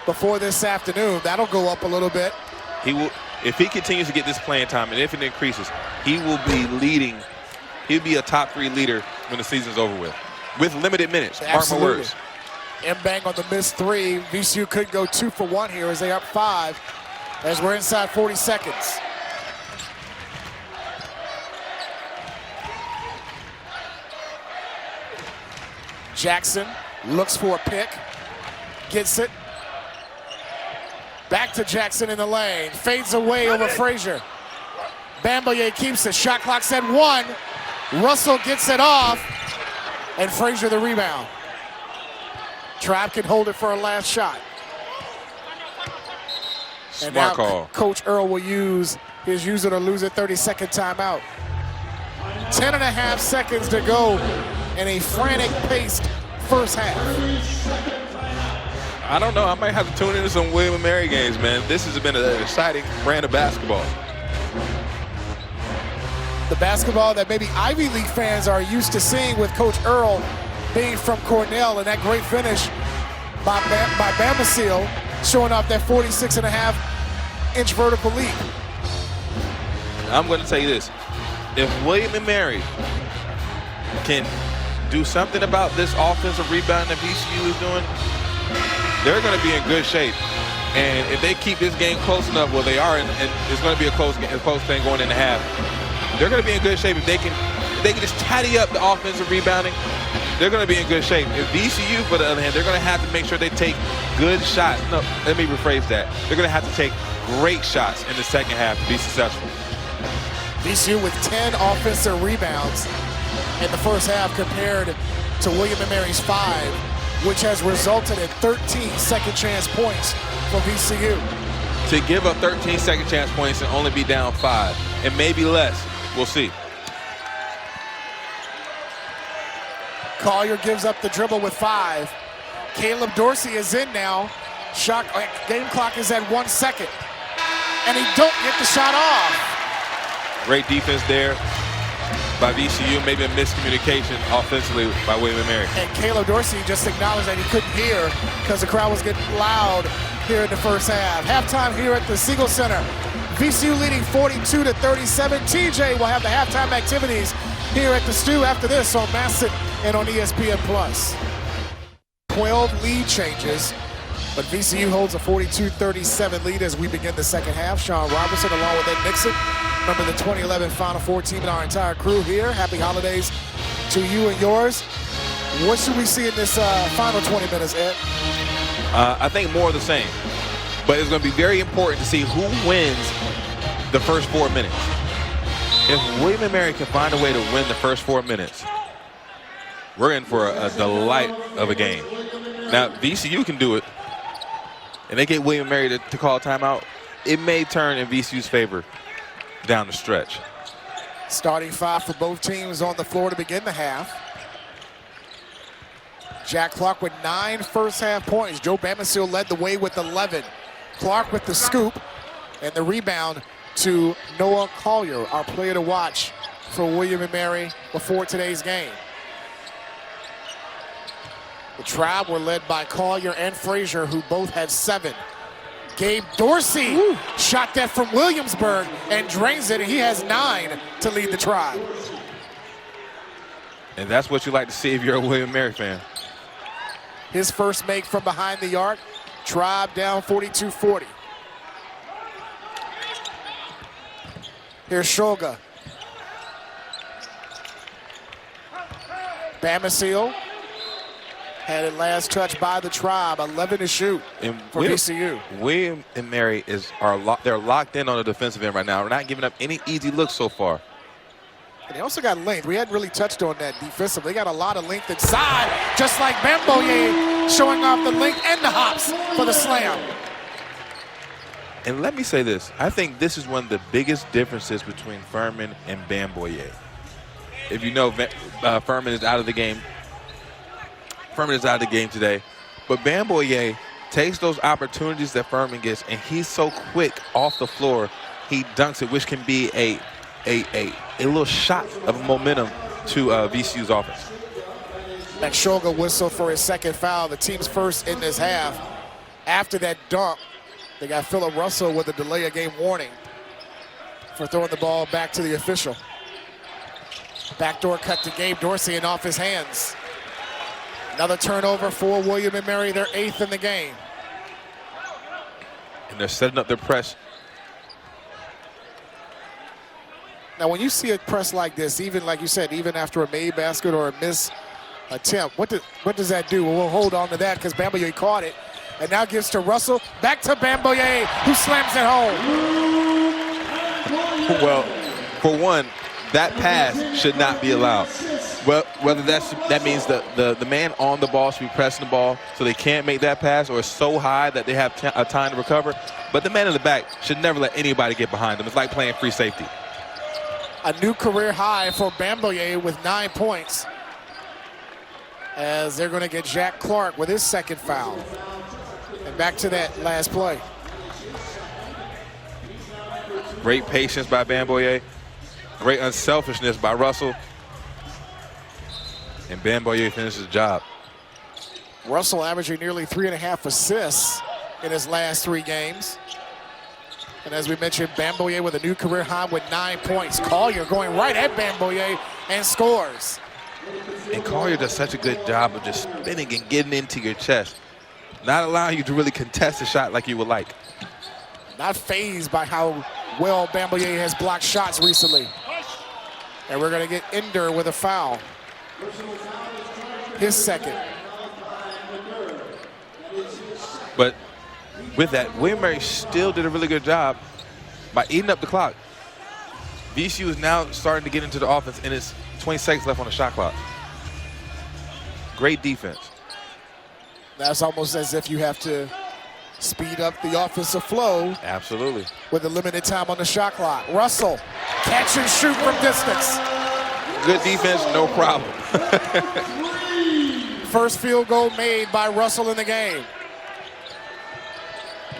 before this afternoon. That'll go up a little bit. He will, if he continues to get this playing time and if it increases, he will be leading. He'll be a top 3 leader when the season's over with limited minutes. Mark my words. Mbang on the missed 3. VCU could go 2 for 1 here as they up 5 as we're inside 40 seconds. Jackson looks for a pick, gets it. Back to Jackson in the lane, fades away over Frazier. Bamboye keeps it, shot clock's at 1. Russell gets it off, and Frazier the rebound. Tribe can hold it for a last shot. Smart call. Coach Earl will use his use it or lose it 30-second timeout. 10.5 seconds to go in a frantic-paced first half. I don't know. I might have to tune into some William & Mary games, man. This has been an exciting brand of basketball. The basketball that maybe Ivy League fans are used to seeing with Coach Earl being from Cornell, and that great finish by Bamisile showing off that 46.5-inch vertical leap. I'm going to tell you this. If William & Mary can do something about this offensive rebound that VCU is doing, they're going to be in good shape. And if they keep this game close enough, well, they are, and it's going to be a close thing going into half. They're going to be in good shape if they can just tidy up the offensive rebounding. They're going to be in good shape. If VCU, for the other hand, they're going to have to make sure they take good shots. No, let me rephrase that. They're going to have to take great shots in the second half to be successful. VCU with 10 offensive rebounds in the first half compared to William & Mary's 5, which has resulted in 13 second-chance points for VCU. To give up 13 second-chance points and only be down 5, and maybe less, we'll see. Collier gives up the dribble with 5. Caleb Dorsey is in now. Game clock is at 1 second. And he don't get the shot off. Great defense there by VCU, maybe a miscommunication offensively by William & Mary. And Caleb Dorsey just acknowledged that he couldn't hear because the crowd was getting loud here in the first half. Halftime here at the Siegel Center. VCU leading 42-37. TJ will have the halftime activities here at the Stew after this on Masson and on ESPN+. 12 lead changes, but VCU holds a 42-37 lead as we begin the second half. Sean Robertson along with Ed Nixon. Remember the 2011 Final Four team and our entire crew here. Happy holidays to you and yours. What should we see in this final 20 minutes, Ed? I think more of the same. But it's going to be very important to see who wins the first 4 minutes. If William & Mary can find a way to win the first 4 minutes, we're in for a delight of a game. Now, VCU can do it, and they get William & Mary to call a timeout. It may turn in VCU's favor down the stretch. Starting 5 for both teams on the floor to begin the half. Jack Clark with 9 first-half points. Joe Bamisile led the way with 11. Clark with the scoop and the rebound to Noah Collier, our player to watch for William & Mary before today's game. The Tribe were led by Collier and Frazier, who both had 7. Gabe Dorsey shot that from Williamsburg and drains it, and he has 9 to lead the Tribe. And that's what you like to see if you're a William & Mary fan. His first make from behind the arc. Tribe down 42-40. Here's Shoga. Bamisile had it last touch by the Tribe. 11 to shoot for VCU. William & Mary they're locked in on the defensive end right now. We're not giving up any easy looks so far. And they also got length. We hadn't really touched on that defensively. They got a lot of length inside, just like Bamboye showing off the length and the hops for the slam. And let me say this. I think this is one of the biggest differences between Furman and Bamboye. If you know, Furman is out of the game. Furman is out of the game today. But Bamboye takes those opportunities that Furman gets, and he's so quick off the floor, he dunks it, which can be a little shot of momentum to VCU's offense. And Shoga whistle for his second foul, the team's first in this half. After that dunk, they got Phillip Russell with a delay of game warning for throwing the ball back to the official. Backdoor cut to Gabe Dorsey and off his hands. Another turnover for William & Mary, their 8th in the game. And they're setting up their press. Now, when you see a press like this, even like you said, even after a made basket or a miss attempt, what does that do? Well, we'll hold on to that because Bamboye caught it. And now gives to Russell, back to Bamboye, who slams it home. Well, for one, that pass should not be allowed. Well, whether that means the man on the ball should be pressing the ball so they can't make that pass, or it's so high that they have a time to recover. But the man in the back should never let anybody get behind them. It's like playing free safety. A new career high for Bamisile with 9 points, as they're going to get Jack Clark with his second foul. And back to that last play. Great patience by Bamisile. Great unselfishness by Russell. And Bamisile finishes the job. Russell averaging nearly 3.5 assists in his last 3 games. And as we mentioned, Bamisile with a new career high with 9 points. Collier going right at Bamisile and scores. And Collier does such a good job of just spinning and getting into your chest, not allowing you to really contest the shot like you would like. Not fazed by how well Bamisile has blocked shots recently. And we're going to get Ender with a foul. His second. But with that, William Mary still did a really good job by eating up the clock. VCU is now starting to get into the offense, and it's 20 seconds left on the shot clock. Great defense. That's almost as if you have to speed up the offensive flow. Absolutely. With a limited time on the shot clock. Russell, catch and shoot from distance. Good defense, no problem. First field goal made by Russell in the game.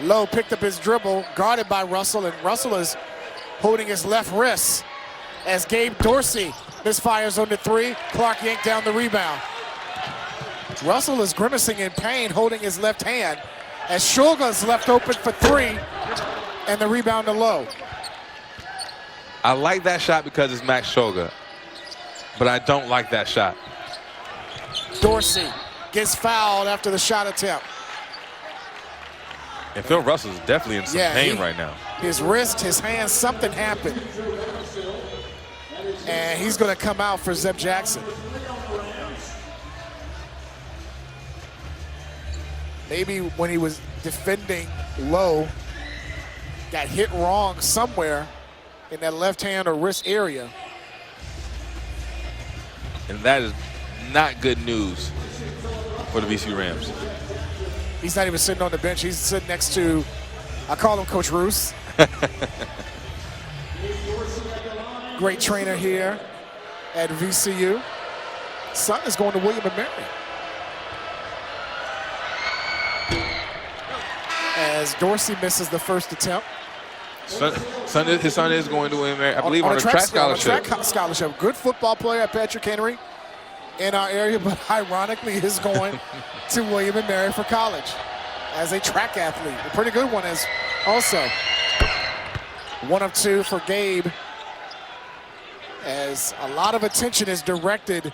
Lowe picked up his dribble, guarded by Russell, and Russell is holding his left wrist as Gabe Dorsey misfires on the 3. Clark yanked down the rebound. Russell is grimacing in pain, holding his left hand as Shulga's left open for 3, and the rebound to Lowe. I like that shot because it's Max Shulga, but I don't like that shot. Dorsey gets fouled after the shot attempt. And Phil Russell is definitely in some pain right now. His wrist, his hand, something happened. And he's going to come out for Zeb Jackson. Maybe when he was defending Lowe, got hit wrong somewhere in that left hand or wrist area. And that is not good news for the VCU Rams. He's not even sitting on the bench. He's sitting next to, I call him Coach Roos. Great trainer here at VCU. Son is going to William & Mary. As Dorsey misses the first attempt. His son is going to William & Mary, I believe, on a track scholarship. On a track scholarship. Good football player at Patrick Henry in our area, but ironically is going to William & Mary for college as a track athlete. A pretty good one as also. 1 of 2 for Gabe, as a lot of attention is directed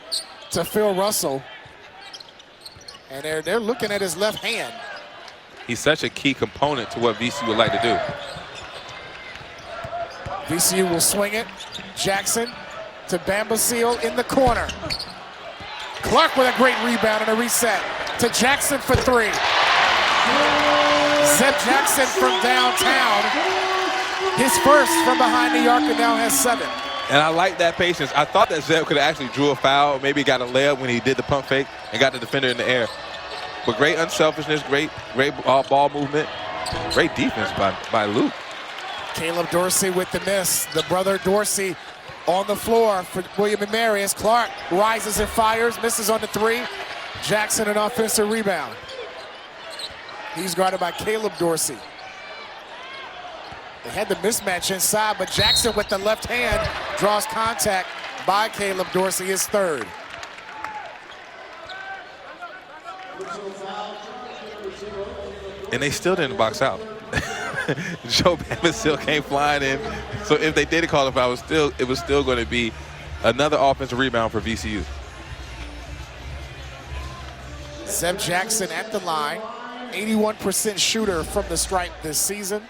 to Phil Russell. And they're looking at his left hand. He's such a key component to what VCU would like to do. VCU will swing it. Jackson to Bamisile in the corner. Clark with a great rebound and a reset to Jackson for 3. Zeb Jackson from downtown. His first from behind the arc and now has 7. And I like that patience. I thought that Zeb could have actually drew a foul, maybe got a layup when he did the pump fake and got the defender in the air. But great unselfishness, great ball movement, great defense by Luke. Caleb Dorsey with the miss. The brother Dorsey on the floor for William & Mary as Clark rises and fires, misses on the 3. Jackson an offensive rebound. He's guarded by Caleb Dorsey. They had the mismatch inside, but Jackson with the left hand draws contact by Caleb Dorsey, his 3rd. And they still didn't box out. Joe Bamisile came flying in. So if they did call a foul, it was still going to be another offensive rebound for VCU. Zeb Jackson at the line, 81% shooter from the stripe this season.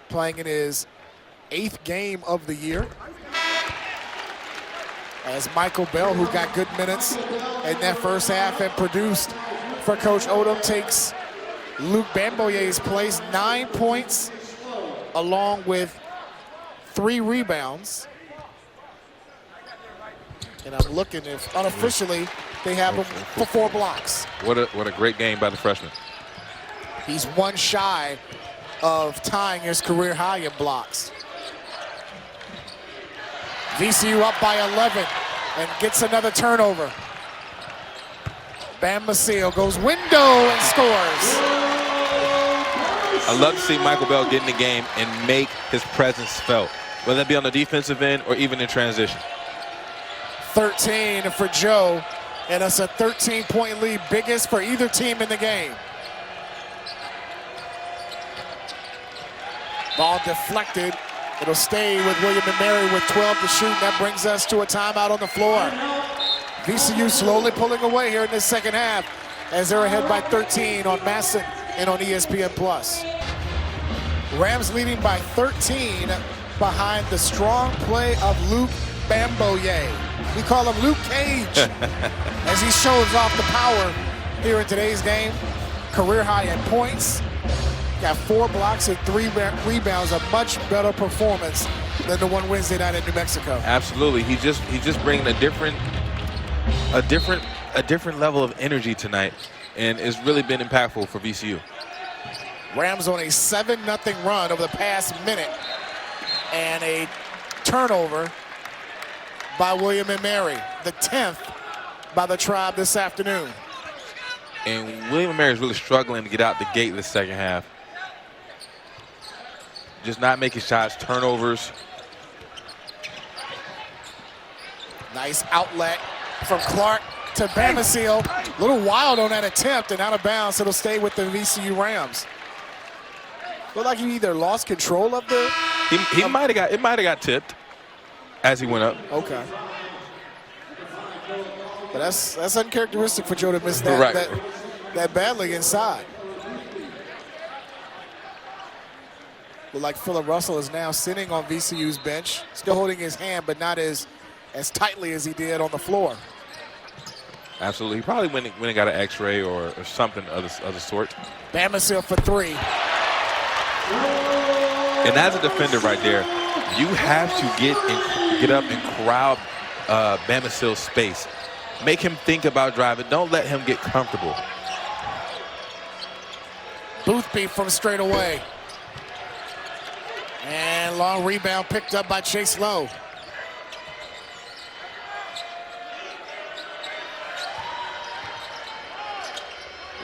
Playing in his 8th game of the year. As Michael Bell, who got good minutes in that first half and produced for Coach Odom, takes Luke Bamile's place, 9 points, along with 3 rebounds. And I'm looking if unofficially they have him for 4 blocks. What a great game by the freshman. He's one shy of tying his career high in blocks. VCU up by 11 and gets another turnover. Bamisile goes window and scores. I love to see Michael Bell get in the game and make his presence felt, whether it be on the defensive end or even in transition. 13 for Joe, and it's a 13-point lead, biggest for either team in the game. Ball deflected. It'll stay with William & Mary with 12 to shoot. That brings us to a timeout on the floor. VCU slowly pulling away here in the second half as they're ahead by 13 on Masson and on ESPN+. Rams leading by 13 behind the strong play of Luke Bamboye. We call him Luke Cage as he shows off the power here in today's game. Career high in points. Got 4 blocks and 3 rebounds, a much better performance than the one Wednesday night in New Mexico. Absolutely, he just bringing a different level of energy tonight, and it's really been impactful for VCU. Rams on a 7-0 run over the past minute, and a turnover by William & Mary, the 10th by the Tribe this afternoon. And William & Mary is really struggling to get out the gate this second half. Just not making shots, turnovers. Nice outlet from Clark to Bamisile. A little wild on that attempt and out of bounds. It'll stay with the VCU Rams. Looked like he either lost control of the... It might have got tipped as he went up. Okay. But that's uncharacteristic for Joe to miss that, that badly inside. Look like Phillip Russell is now sitting on VCU's bench, still holding his hand, but not as tightly as he did on the floor. Absolutely. He probably went and got an X-ray or something of the sort. Bamisile for 3. And as a defender right there, you have to get up and crowd Bamisile's space. Make him think about driving. Don't let him get comfortable. Boothby from straight away. And long rebound picked up by Chase Lowe.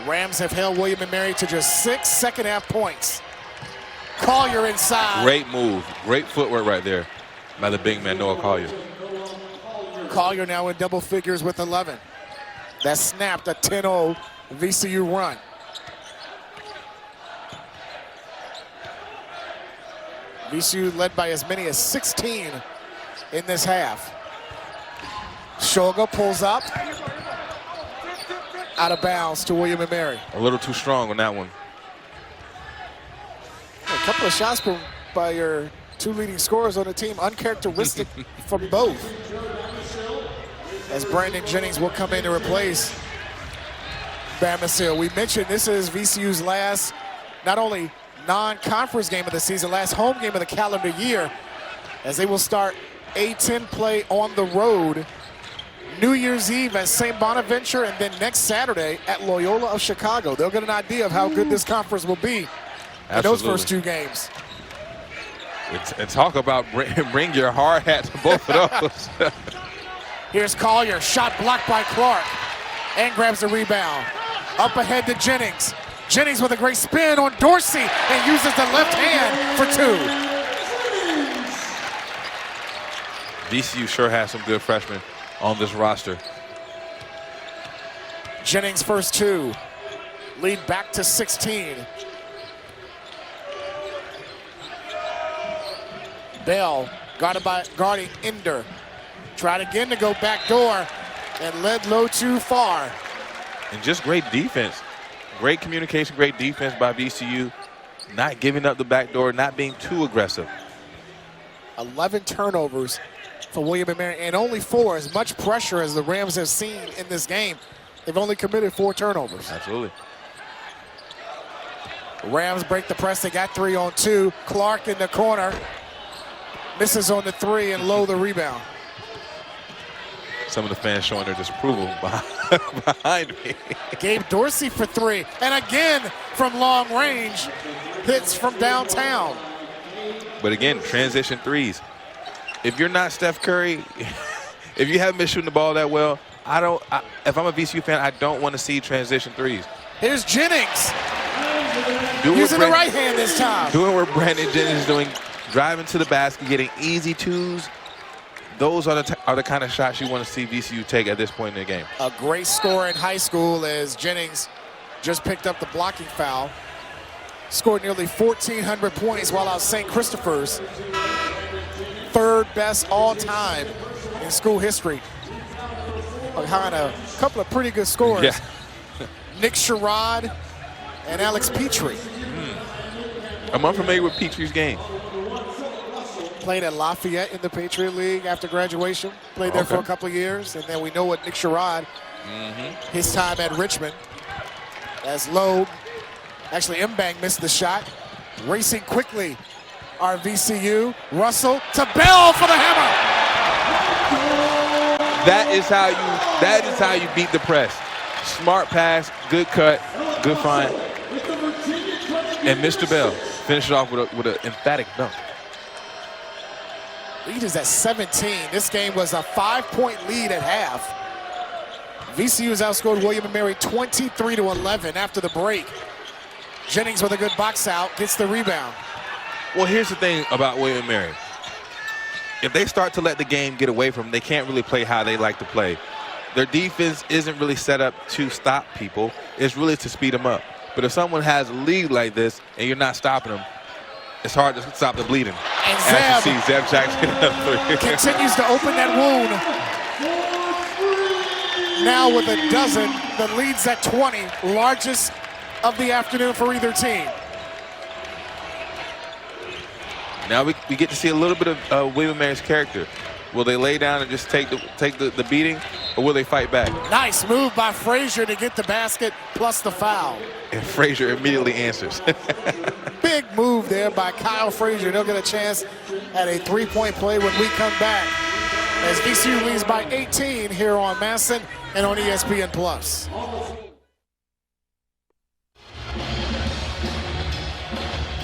Rams have held William & Mary to just 6 second-half points. Collier inside. Great move. Great footwork right there by the big man, Noah Collier. Collier now in double figures with 11. That snapped a 10-0 VCU run. VCU led by as many as 16 in this half. Shoga pulls up. Out of bounds to William & Mary. A little too strong on that one. A couple of shots by your 2 leading scorers on the team, uncharacteristic from both. As Brandon Jennings will come in to replace Bamisile. We mentioned this is VCU's last, not only non-conference game of the season, last home game of the calendar year, as they will start A-10 play on the road New Year's Eve at St. Bonaventure, and then next Saturday at Loyola of Chicago. They'll get an idea of how good this conference will be in those first 2 games. And talk about bring your hard hat to both of those. Here's Collier, shot blocked by Clark, and grabs the rebound. Up ahead to Jennings. Jennings with a great spin on Dorsey and uses the left hand for 2. VCU sure has some good freshmen on this roster. Jennings first 2. Lead back to 16. Bell guarding Ender. Tried again to go back door and led low too far. And just great defense. Great communication, great defense by VCU. Not giving up the back door, not being too aggressive. 11 turnovers for William & Mary, and only 4. As much pressure as the Rams have seen in this game, they've only committed 4 turnovers. Absolutely. Rams break the press. They got 3 on 2. Clark in the corner. Misses on the 3 and Lowe the rebound. some of the fans showing their disapproval behind me. Gabe Dorsey for 3. And again, from long range, hits from downtown. But again, transition threes. If you're not Steph Curry, if you haven't been shooting the ball that well, if I'm a VCU fan, I don't want to see transition threes. Here's Jennings. Using the right hand this time. Doing what Brandon Jennings is doing, driving to the basket, getting easy twos. Those are the kind of shots you want to see VCU take at this point in the game. A great score in high school as Jennings just picked up the blocking foul. Scored nearly 1,400 points while out St. Christopher's. 3rd best all time in school history. Behind a couple of pretty good scores. Yeah. Nick Sherrod and Alex Petrie. I'm unfamiliar with Petrie's game. Played at Lafayette in the Patriot League after graduation. Played there for a couple of years. And then we know what Nick Sherrod, his time at Richmond. As Loeb, actually Mbang missed the shot. Racing quickly, our VCU. Russell to Bell for the hammer. That is how you beat the press. Smart pass, good cut, good find. And Mr. Bell finished it off with an emphatic dunk. Lead is at 17. This game was a 5-point lead at half. VCU has outscored William & Mary 23-11 after the break. Jennings with a good box out, gets the rebound. Well, here's the thing about William & Mary. If they start to let the game get away from them, they can't really play how they like to play. Their defense isn't really set up to stop people. It's really to speed them up. But if someone has a lead like this and you're not stopping them, it's hard to stop the bleeding. And Zeb Jackson continues to open that wound. Now with a dozen, the lead's at 20, largest of the afternoon for either team. Now we get to see a little bit of William & Mary's character. Will they lay down and just take the beating, or will they fight back? Nice move by Frazier to get the basket plus the foul. And Frazier immediately answers. Big move there by Kyle Frazier. They'll get a chance at a 3-point play when we come back. As VCU leads by 18 here on Masson and on ESPN+.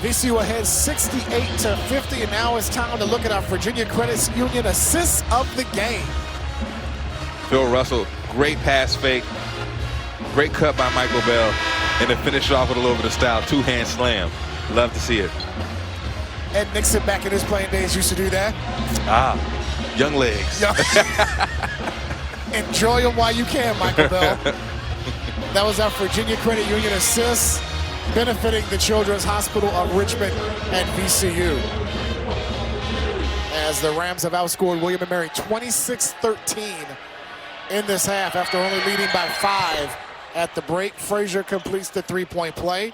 VCU ahead 68-50, and now it's time to look at our Virginia Credit Union assists of the game. Phil Russell, great pass fake, great cut by Michael Bell, and then finish off with a little bit of style, 2-hand slam. Love to see it. Ed Nixon back in his playing days used to do that. Young legs. Enjoy them while you can, Michael Bell. That was our Virginia Credit Union assists, benefiting the Children's Hospital of Richmond and VCU. As the Rams have outscored William & Mary 26-13 in this half after only leading by 5 at the break. Frazier completes the 3-point play.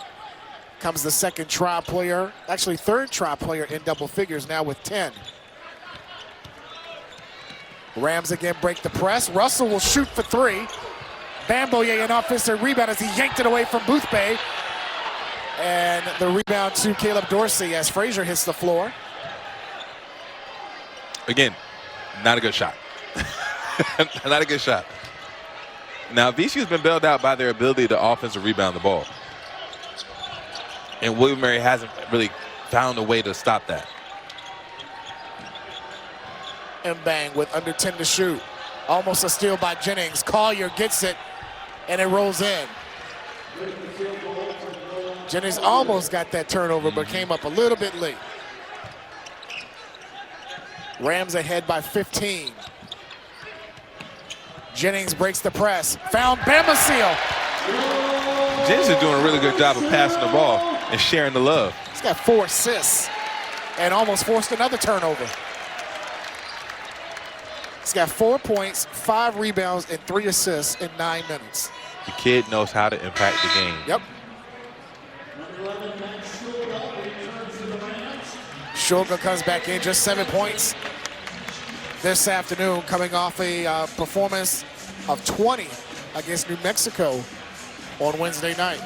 Comes the second try player, actually third try player in double figures now with 10. Rams again break the press. Russell will shoot for 3. Bamboye an offensive rebound as he yanked it away from Boothbay. And the rebound to Caleb Dorsey as Frazier hits the floor. Again, not a good shot. Not a good shot. Now, VCU's been bailed out by their ability to offensive rebound the ball. And William & Mary hasn't really found a way to stop that. Mbang with under 10 to shoot. Almost a steal by Jennings. Collier gets it, and it rolls in. Jennings almost got that turnover, but came up a little bit late. Rams ahead by 15. Jennings breaks the press. Found Bamisile. Jennings is doing a really good job of passing the ball and sharing the love. He's got 4 assists and almost forced another turnover. He's got 4 points, 5 rebounds, and 3 assists in 9 minutes. The kid knows how to impact the game. Yep. Shulga comes back in, just 7 points this afternoon, coming off a performance of 20 against New Mexico on Wednesday night.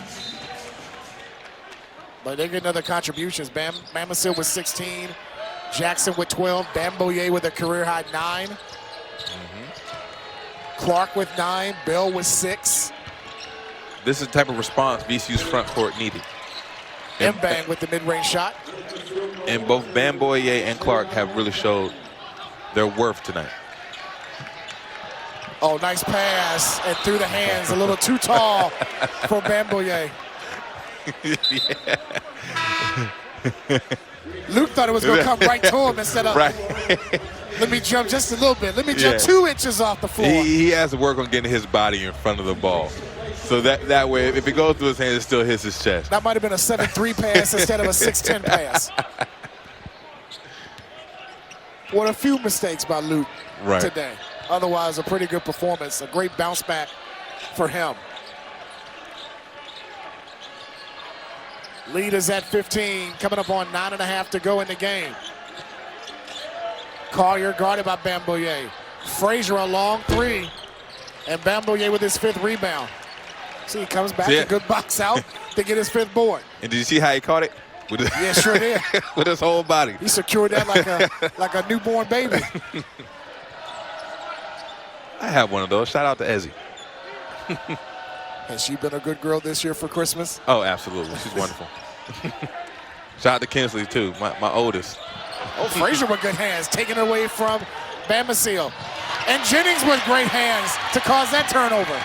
But they get another contributions. Bamisile with 16, Jackson with 12, Bamboye with a career-high 9. Clark with 9, Bill with 6. This is the type of response VCU's front court needed. Mbang with the mid-range shot. And both Bamboye and Clark have really showed their worth tonight. Oh, nice pass, and through the hands, a little too tall for Bamboye. Luke thought it was going to come right to him instead of, let me jump just a little bit. Let me jump 2 inches off the floor. He has to work on getting his body in front of the ball. So that way, if it goes through his hands, it still hits his chest. That might have been a 7-3 pass instead of a 6-10 pass. What a few mistakes by Luke today. Otherwise, a pretty good performance, a great bounce back for him. Lead is at 15, coming up on 9.5 to go in the game. Collier guarded by Bamboye. Frazier a long 3, and Bamboye with his 5th rebound. See, he comes back, a good box out to get his 5th board. And did you see how he caught it? With his, yeah, sure did. With his whole body. He secured that like a newborn baby. I have one of those. Shout out to Ezzy. Has she been a good girl this year for Christmas? Oh, absolutely. She's wonderful. Shout out to Kinsley, too, my oldest. Oh, Frazier with good hands, taking it away from Bamisile. And Jennings with great hands to cause that turnover.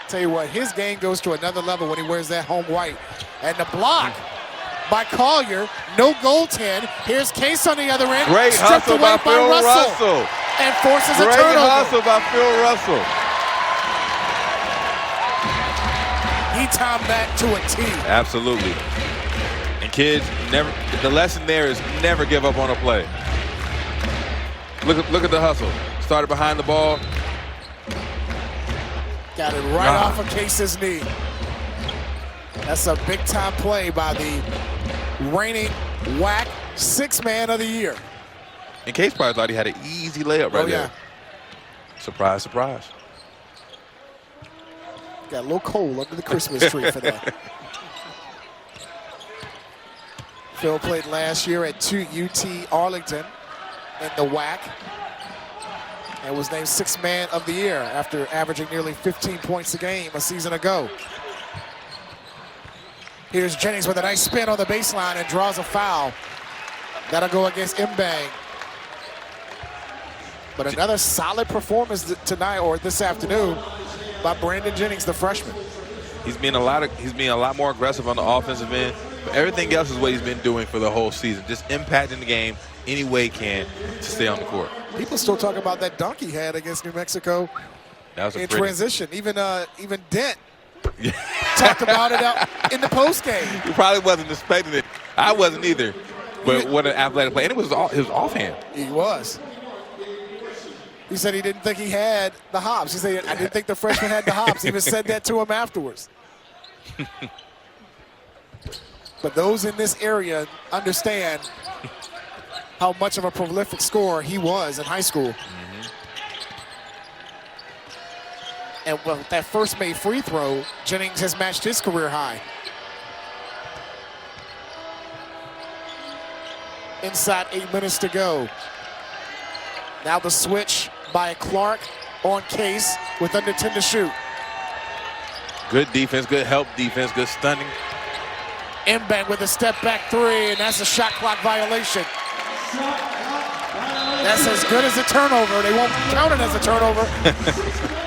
Tell you what, his game goes to another level when he wears that home white. And the block by Collier, no goaltend. Here's Case on the other end. Great hustle by Phil Russell. And forces a turnover. Great hustle by Phil Russell. He timed that to a T. Absolutely. And kids, the lesson there is never give up on a play. Look at the hustle. Started behind the ball. Got it right off of Case's knee. That's a big-time play by the reigning WAC 6th Man of the Year. And Case probably thought he had an easy layup right there. Surprise, surprise. Got a little cold under the Christmas tree for that. Phil played last year at UT Arlington in the WAC and was named 6th Man of the Year after averaging nearly 15 points a game a season ago. Here's Jennings with a nice spin on the baseline and draws a foul. That'll go against Mbang. But another solid performance tonight or this afternoon by Brandon Jennings, the freshman. He's being a lot more aggressive on the offensive end. But everything else is what he's been doing for the whole season, just impacting the game any way he can to stay on the court. People still talk about that dunk he had against New Mexico in transition. Even Dent talked about it out in the postgame. He probably wasn't expecting it. I wasn't either. But what an athletic play. And it was offhand. He was. He said he didn't think he had the hops. He said, I didn't think the freshman had the hops. He even said that to him afterwards. But those in this area understand how much of a prolific scorer he was in high school. And with that first made free throw, Jennings has matched his career high. Inside 8 minutes to go. Now the switch by Clark on Case with under 10 to shoot. Good defense, good help defense, good stunning. Mbang with a step back 3, and that's a shot clock violation. That's as good as a turnover. They won't count it as a turnover,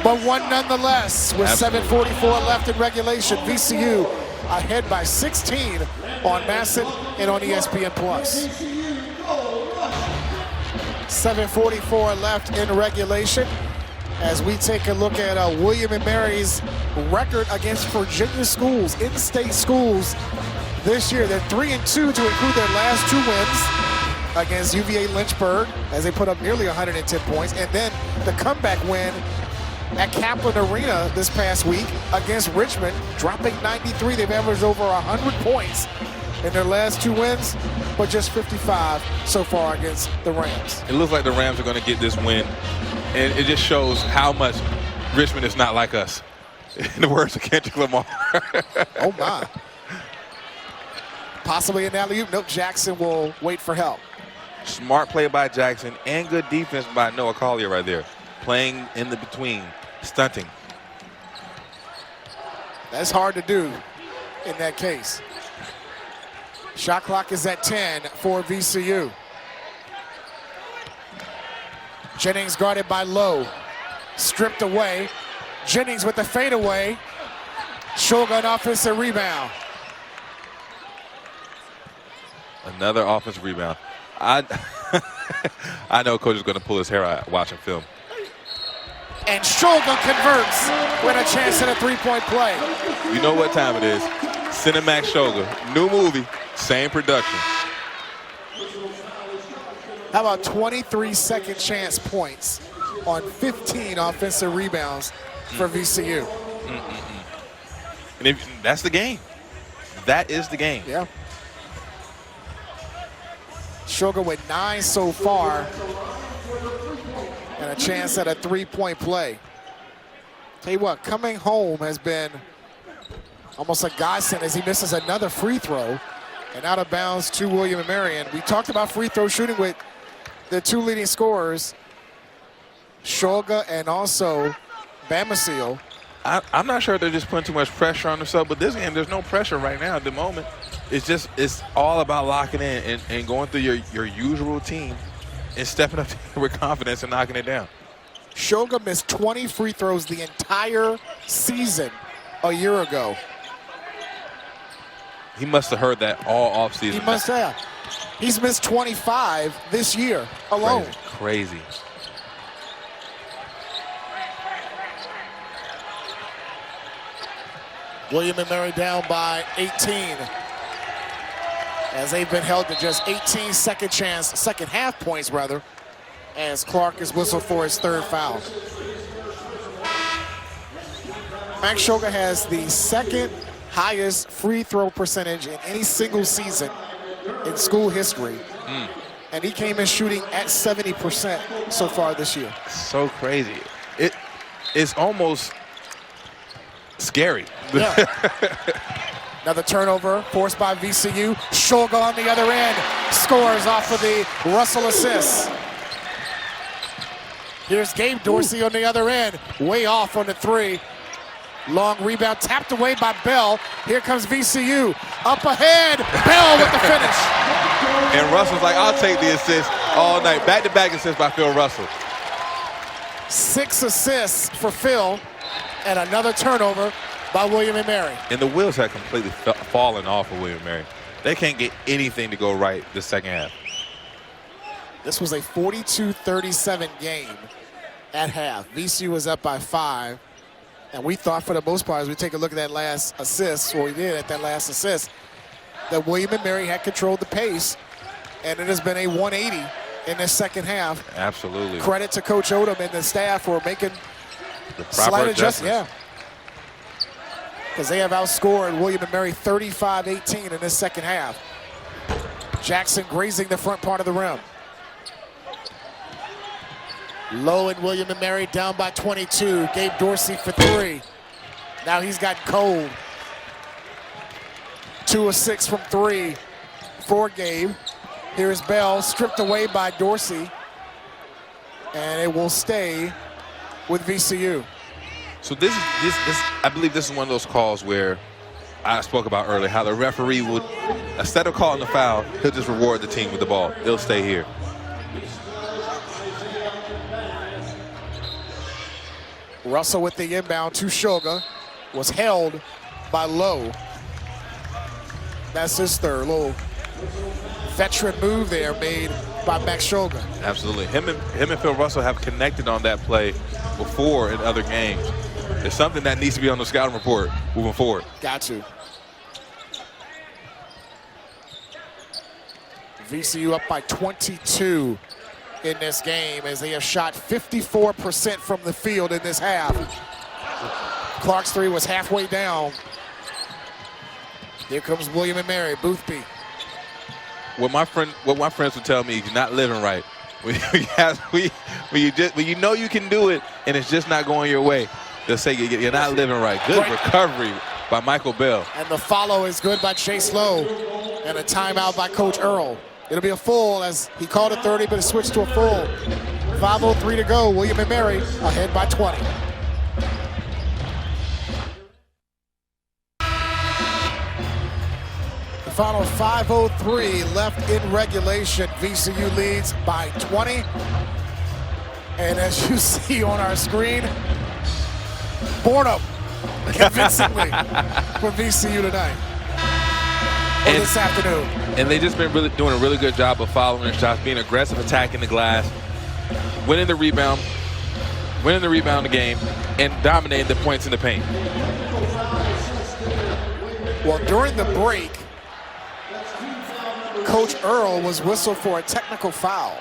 but one nonetheless. With 7:44 left in regulation, VCU ahead by 16 on Massett and on ESPN+. 7:44 left in regulation as we take a look at William & Mary's record against Virginia schools, in-state schools this year. They're 3-2 to include their last 2 wins against UVA Lynchburg as they put up nearly 110 points, and then the comeback win at Kaplan Arena this past week against Richmond, dropping 93. They've averaged over 100 points in their last 2 wins, but just 55 so far against the Rams. It looks like the Rams are going to get this win, and it just shows how much Richmond is not like us. In the words of Kendrick Lamar. Oh, my. Possibly an alley-oop. Nope, Jackson will wait for help. Smart play by Jackson and good defense by Noah Collier right there. Playing in the between, stunting. That's hard to do in that case. Shot clock is at 10 for VCU. Jennings guarded by Lowe. Stripped away. Jennings with the fadeaway. Shoga an offensive rebound. Another offensive rebound. I know Coach is going to pull his hair out watching film. And Shoga converts with a chance at a three-point play. You know what time it is. Cinemax Shoga. New movie, same production. How about 23 second chance points on 15 offensive rebounds for VCU? And that's the game. That is the game. Yeah. Shoga with 9 so far and a chance at a three-point play. Tell you what, coming home has been almost a godsend as he misses another free throw and out of bounds to William & Mary. We talked about free throw shooting with the two leading scorers, Shoga and also Bamisile. I'm not sure they're just putting too much pressure on themselves, but this game, there's no pressure right now at the moment. It's all about locking in and going through your usual routine and stepping up with confidence and knocking it down. Shoga missed 20 free throws the entire season a year ago. He must have heard that all offseason. He must have. He's missed 25 this year alone. Crazy. William & Mary down by 18 as they've been held to just 18 second half points rather, as Clark is whistled for his third foul. Max Shoga has the second highest free throw percentage in any single season in school history. And he came in shooting at 70% so far this year. So crazy. It's almost scary. Yeah. Another turnover forced by VCU. Shoga on the other end scores off of the Russell assist. Here's Gabe Dorsey on the other end, way off on the three. Long rebound tapped away by Bell. Here comes VCU. Up ahead, Bell with the finish. And Russell's like, I'll take the assist all night. Back-to-back assists by Phil Russell. 6 assists for Phil, and another turnover by William & Mary. And the wheels have completely fallen off of William & Mary. They can't get anything to go right this second half. This was a 42-37 game at half. VCU was up by 5. And we thought for the most part, as we take a look at that last assist, what we did at that last assist, that William & Mary had controlled the pace. And it has been a 180 in this second half. Absolutely. Credit to Coach Odom and the staff for making the proper slight adjustments. Yeah. Because they have outscored William & Mary 35-18 in this second half. Jackson grazing the front part of the rim. Lowe and William & Mary down by 22. Gabe Dorsey for 3. Now he's got cold. 2 of 6 from 3 for Gabe. Here's Bell, stripped away by Dorsey. And it will stay with VCU. So this, I believe this is one of those calls where I spoke about earlier, how the referee would, instead of calling the foul, he'll just reward the team with the ball. It'll stay here. Russell with the inbound to Shoga, was held by Lowe. That's his third. Little veteran move there made by Max Shoga. Absolutely. Him and Phil Russell have connected on that play before in other games. It's something that needs to be on the scouting report moving forward. Got to. VCU up by 22 in this game as they have shot 54% from the field in this half. Clark's three was halfway down. Here comes William & Mary, Boothby. What my friends would tell me, you're not living right. When you know you can do it and it's just not going your way, they'll say you're not living right. Good recovery by Michael Bell. And the follow is good by Chase Lowe. And a timeout by Coach Earl. It'll be a full as he called it 30, but it switched to a full. 5:03 to go. William and Mary ahead by 20. The final 5:03 left in regulation. VCU leads by 20. And as you see on our screen, Boredom convincingly for VCU tonight. And this afternoon. And they just been doing a really good job of following their shots, being aggressive, attacking the glass, winning the rebound the game, and dominating the points in the paint. Well, during the break, Coach Earl was whistled for a technical foul.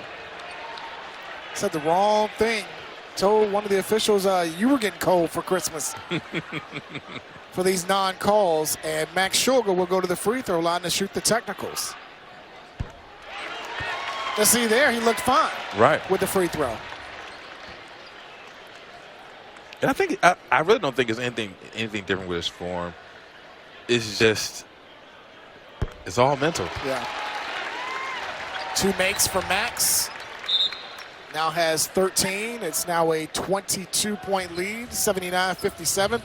Said the wrong thing. Told one of the officials, you were getting cold for Christmas. For these non-calls, and Max Shulga will go to the free throw line to shoot the technicals. Let's see there, he looked fine with the free throw. And I think I really don't think it's anything different with his form. It's just it's all mental. Yeah. 2 makes for Max. Now has 13. It's now a 22-point lead, 79-57.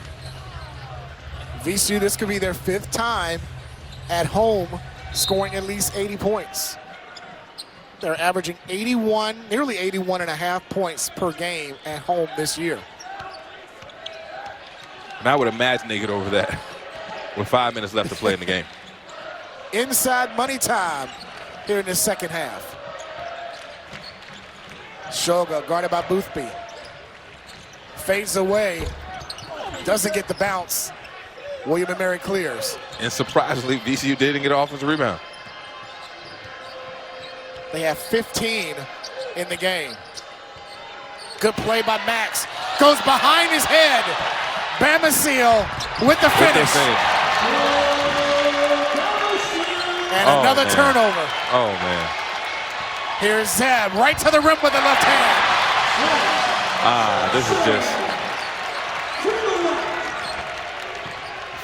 VCU, this could be their 5th time at home scoring at least 80 points. They're averaging 81, nearly 81.5 points per game at home this year. And I would imagine they get over that with 5 minutes left to play in the game. Inside money time here in the second half. Shoga guarded by Boothby. Fades away. Doesn't get the bounce. William and Mary clears. And surprisingly, VCU didn't get an offensive rebound. They have 15 in the game. Good play by Max. Goes behind his head. Bamisile with the finish. And another turnover. Oh, man. Here's Zeb right to the rim with the left hand. This is just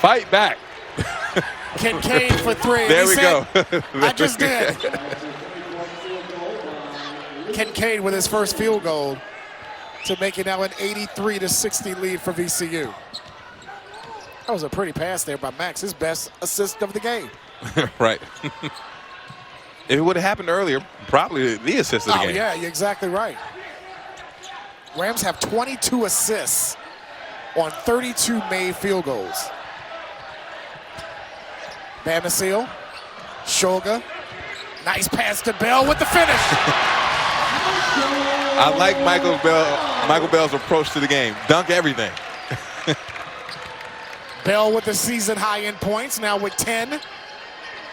fight back. Kincaid for 3. There we go. I just did. Kincaid with his first field goal to make it now an 83-60 lead for VCU. That was a pretty pass there by Max, his best assist of the game. Right. If it would have happened earlier, probably the assist of the game. Oh, yeah, you're exactly right. Rams have 22 assists on 32 made field goals. Bamisile, Shoga, nice pass to Bell with the finish. I like Michael Bell's approach to the game. Dunk everything. Bell with the season high in points, now with 10,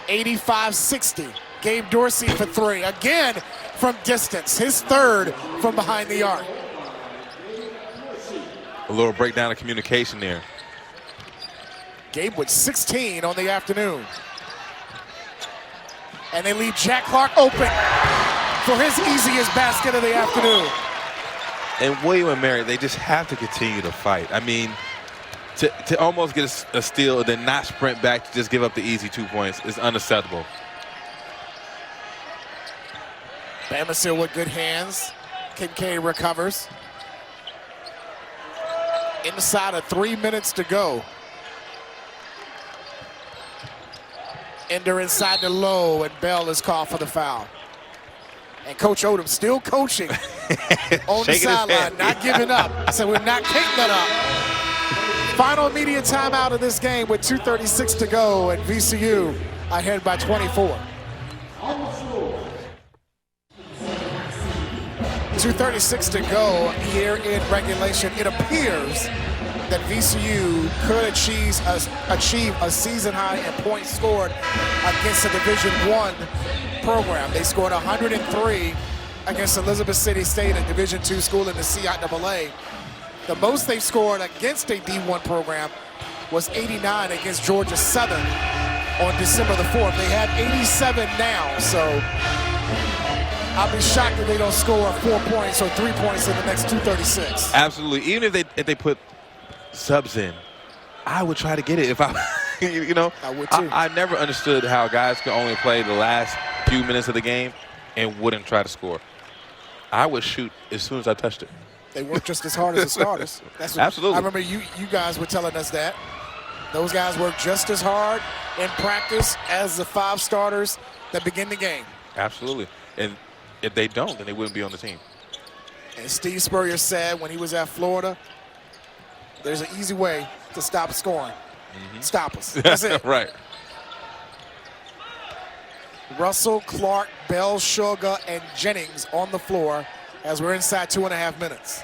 85-60. Gabe Dorsey for 3, again from distance, his 3rd from behind the arc. A little breakdown of communication there. Gabe with 16 on the afternoon. And they leave Jack Clark open for his easiest basket of the afternoon. And William and Mary, they just have to continue to fight. I mean, to almost get a steal and then not sprint back to just give up the easy 2 points is unacceptable. Bamisile with good hands. Kincaid recovers. Inside of 3 minutes to go. Ender inside the low, and Bell is called for the foul. And Coach Odom still coaching on the sideline, not giving up. So we're not kicking that up. Final immediate timeout of this game with 2:36 to go, and VCU ahead by 24. 2:36 to go here in regulation. It appears that VCU could achieve a season high in points scored against a Division I program. They scored 103 against Elizabeth City State, a Division II school in the CIAA. The most they've scored against a D1 program was 89 against Georgia Southern on December the 4th. They have 87 now, so I'll be shocked if they don't score 4 points or 3 points in the next 2:36. Absolutely. Even if they put subs in, I would try to get it. If I, you know, I would too. I never understood how guys could only play the last few minutes of the game and wouldn't try to score. I would shoot as soon as I touched it. They work just as hard as the starters. That's what, Absolutely. I remember you guys were telling us that. Those guys work just as hard in practice as the 5 starters that begin the game. Absolutely. And if they don't, then they wouldn't be on the team. And Steve Spurrier said when he was at Florida, there's an easy way to stop scoring. Stop us. That's it. Right. Russell, Clark, Bell, Sugar, and Jennings on the floor as we're inside 2.5 minutes.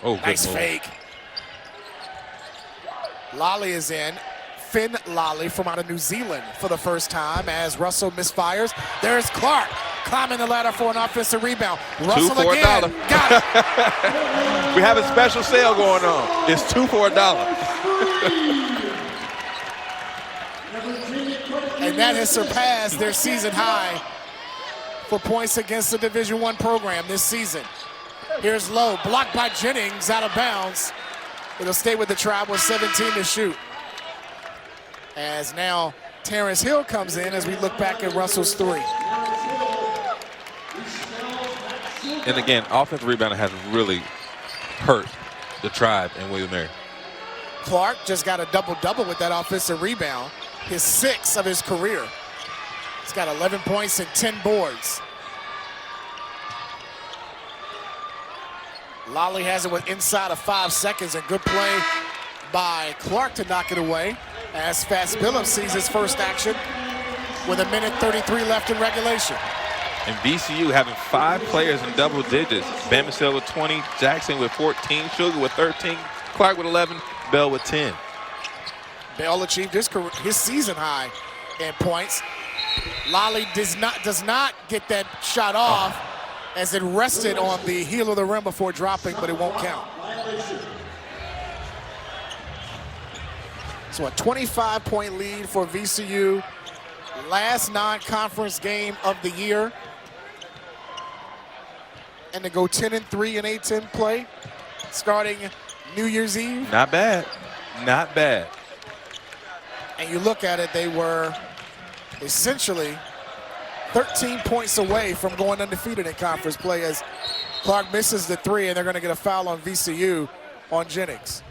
Oh, Nice fake. Lally is in. Finn Lally from out of New Zealand for the first time as Russell misfires. There's Clark climbing the ladder for an offensive rebound. Russell 2 for again. $1. Got it. We have a special sale going on. It's 2 for $1. And that has surpassed their season high for points against the Division I program this season. Here's Lowe, blocked by Jennings, out of bounds. It'll stay with the Tribe with 17 to shoot. As now Terrence Hill comes in as we look back at Russell's 3. And again, offensive rebounding has really hurt the Tribe and William Mary. Clark just got a double-double with that offensive rebound, his 6th of his career. He's got 11 points and 10 boards. Lally has it with inside of 5 seconds, and good play by Clark to knock it away as Fats Billups sees his first action with 1:33 left in regulation. And VCU having 5 players in double digits. Bamisile with 20, Jackson with 14, Sugar with 13, Clark with 11, Bell with 10. Bell achieved his season high in points. Lally does not get that shot off as it rested on the heel of the rim before dropping, but it won't count. So a 25-point lead for VCU. Last non-conference game of the year. And to go 10-3 in A-10 play starting New Year's Eve. Not bad. Not bad. And you look at it, they were essentially 13 points away from going undefeated in conference play as Clark misses the 3, and they're going to get a foul on VCU on Jennings.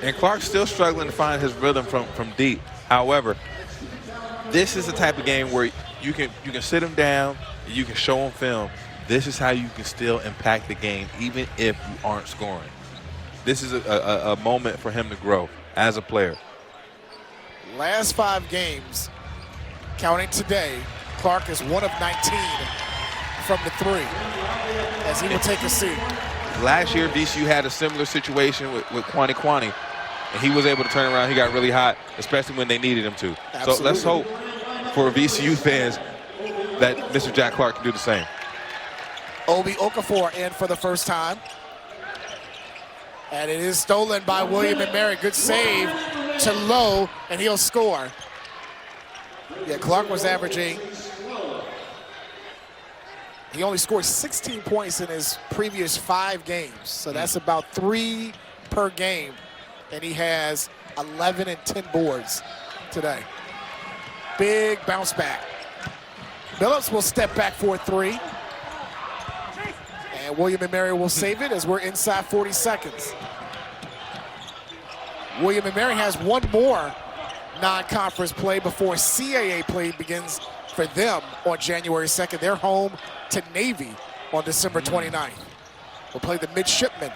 And Clark's still struggling to find his rhythm from deep. However, this is the type of game where you can sit him down, you can show him film. This is how you can still impact the game even if you aren't scoring. This is a moment for him to grow as a player. Last 5 games, counting today, Clark is 1 of 19 from the 3 as he will take a seat. Last year, VCU had a similar situation with Kwani, and he was able to turn around. He got really hot, especially when they needed him to. Absolutely. So let's hope for VCU fans that Mr. Jack Clark can do the same. Obi Okafor in for the first time. And it is stolen by William and Mary. Good save to Lowe, and he'll score. Yeah, Clark was averaging. He only scored 16 points in his previous 5 games. So that's about 3 per game. And he has 11 and 10 boards today. Big bounce back. Billups will step back for a 3. And William and Mary will save it as we're inside 40 seconds. William and Mary has 1 more non-conference play before CAA play begins for them on January 2nd. They're home to Navy on December 29th. We'll play the Midshipmen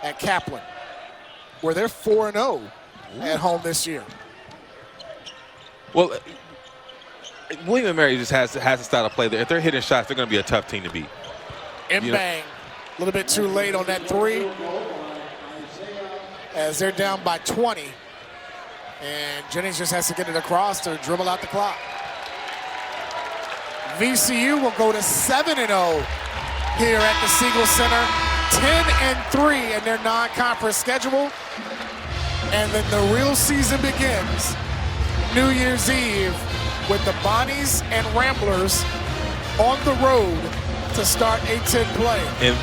at Kaplan, where they're 4-0 at home this year. Well, William and Mary just has to style of play. If they're hitting shots, they're going to be a tough team to beat. Bang. A little bit too late on that 3 as they're down by 20. And Jennings just has to get it across to dribble out the clock. VCU will go to 7-0 here at the Siegel Center. 10-3 in their non-conference schedule. And then the real season begins New Year's Eve with the Bonnies and Ramblers on the road to start A-10 play. And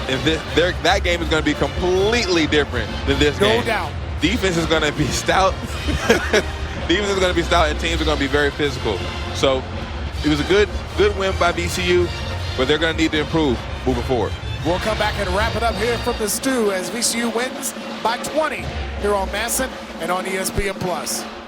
that game is going to be completely different than this game. No doubt. Defense is going to be stout. defense is going to be stout, and teams are going to be very physical. So it was a good win by VCU, but they're going to need to improve moving forward. We'll come back and wrap it up here from the stew as VCU wins by 20 here on Masson and on ESPN+.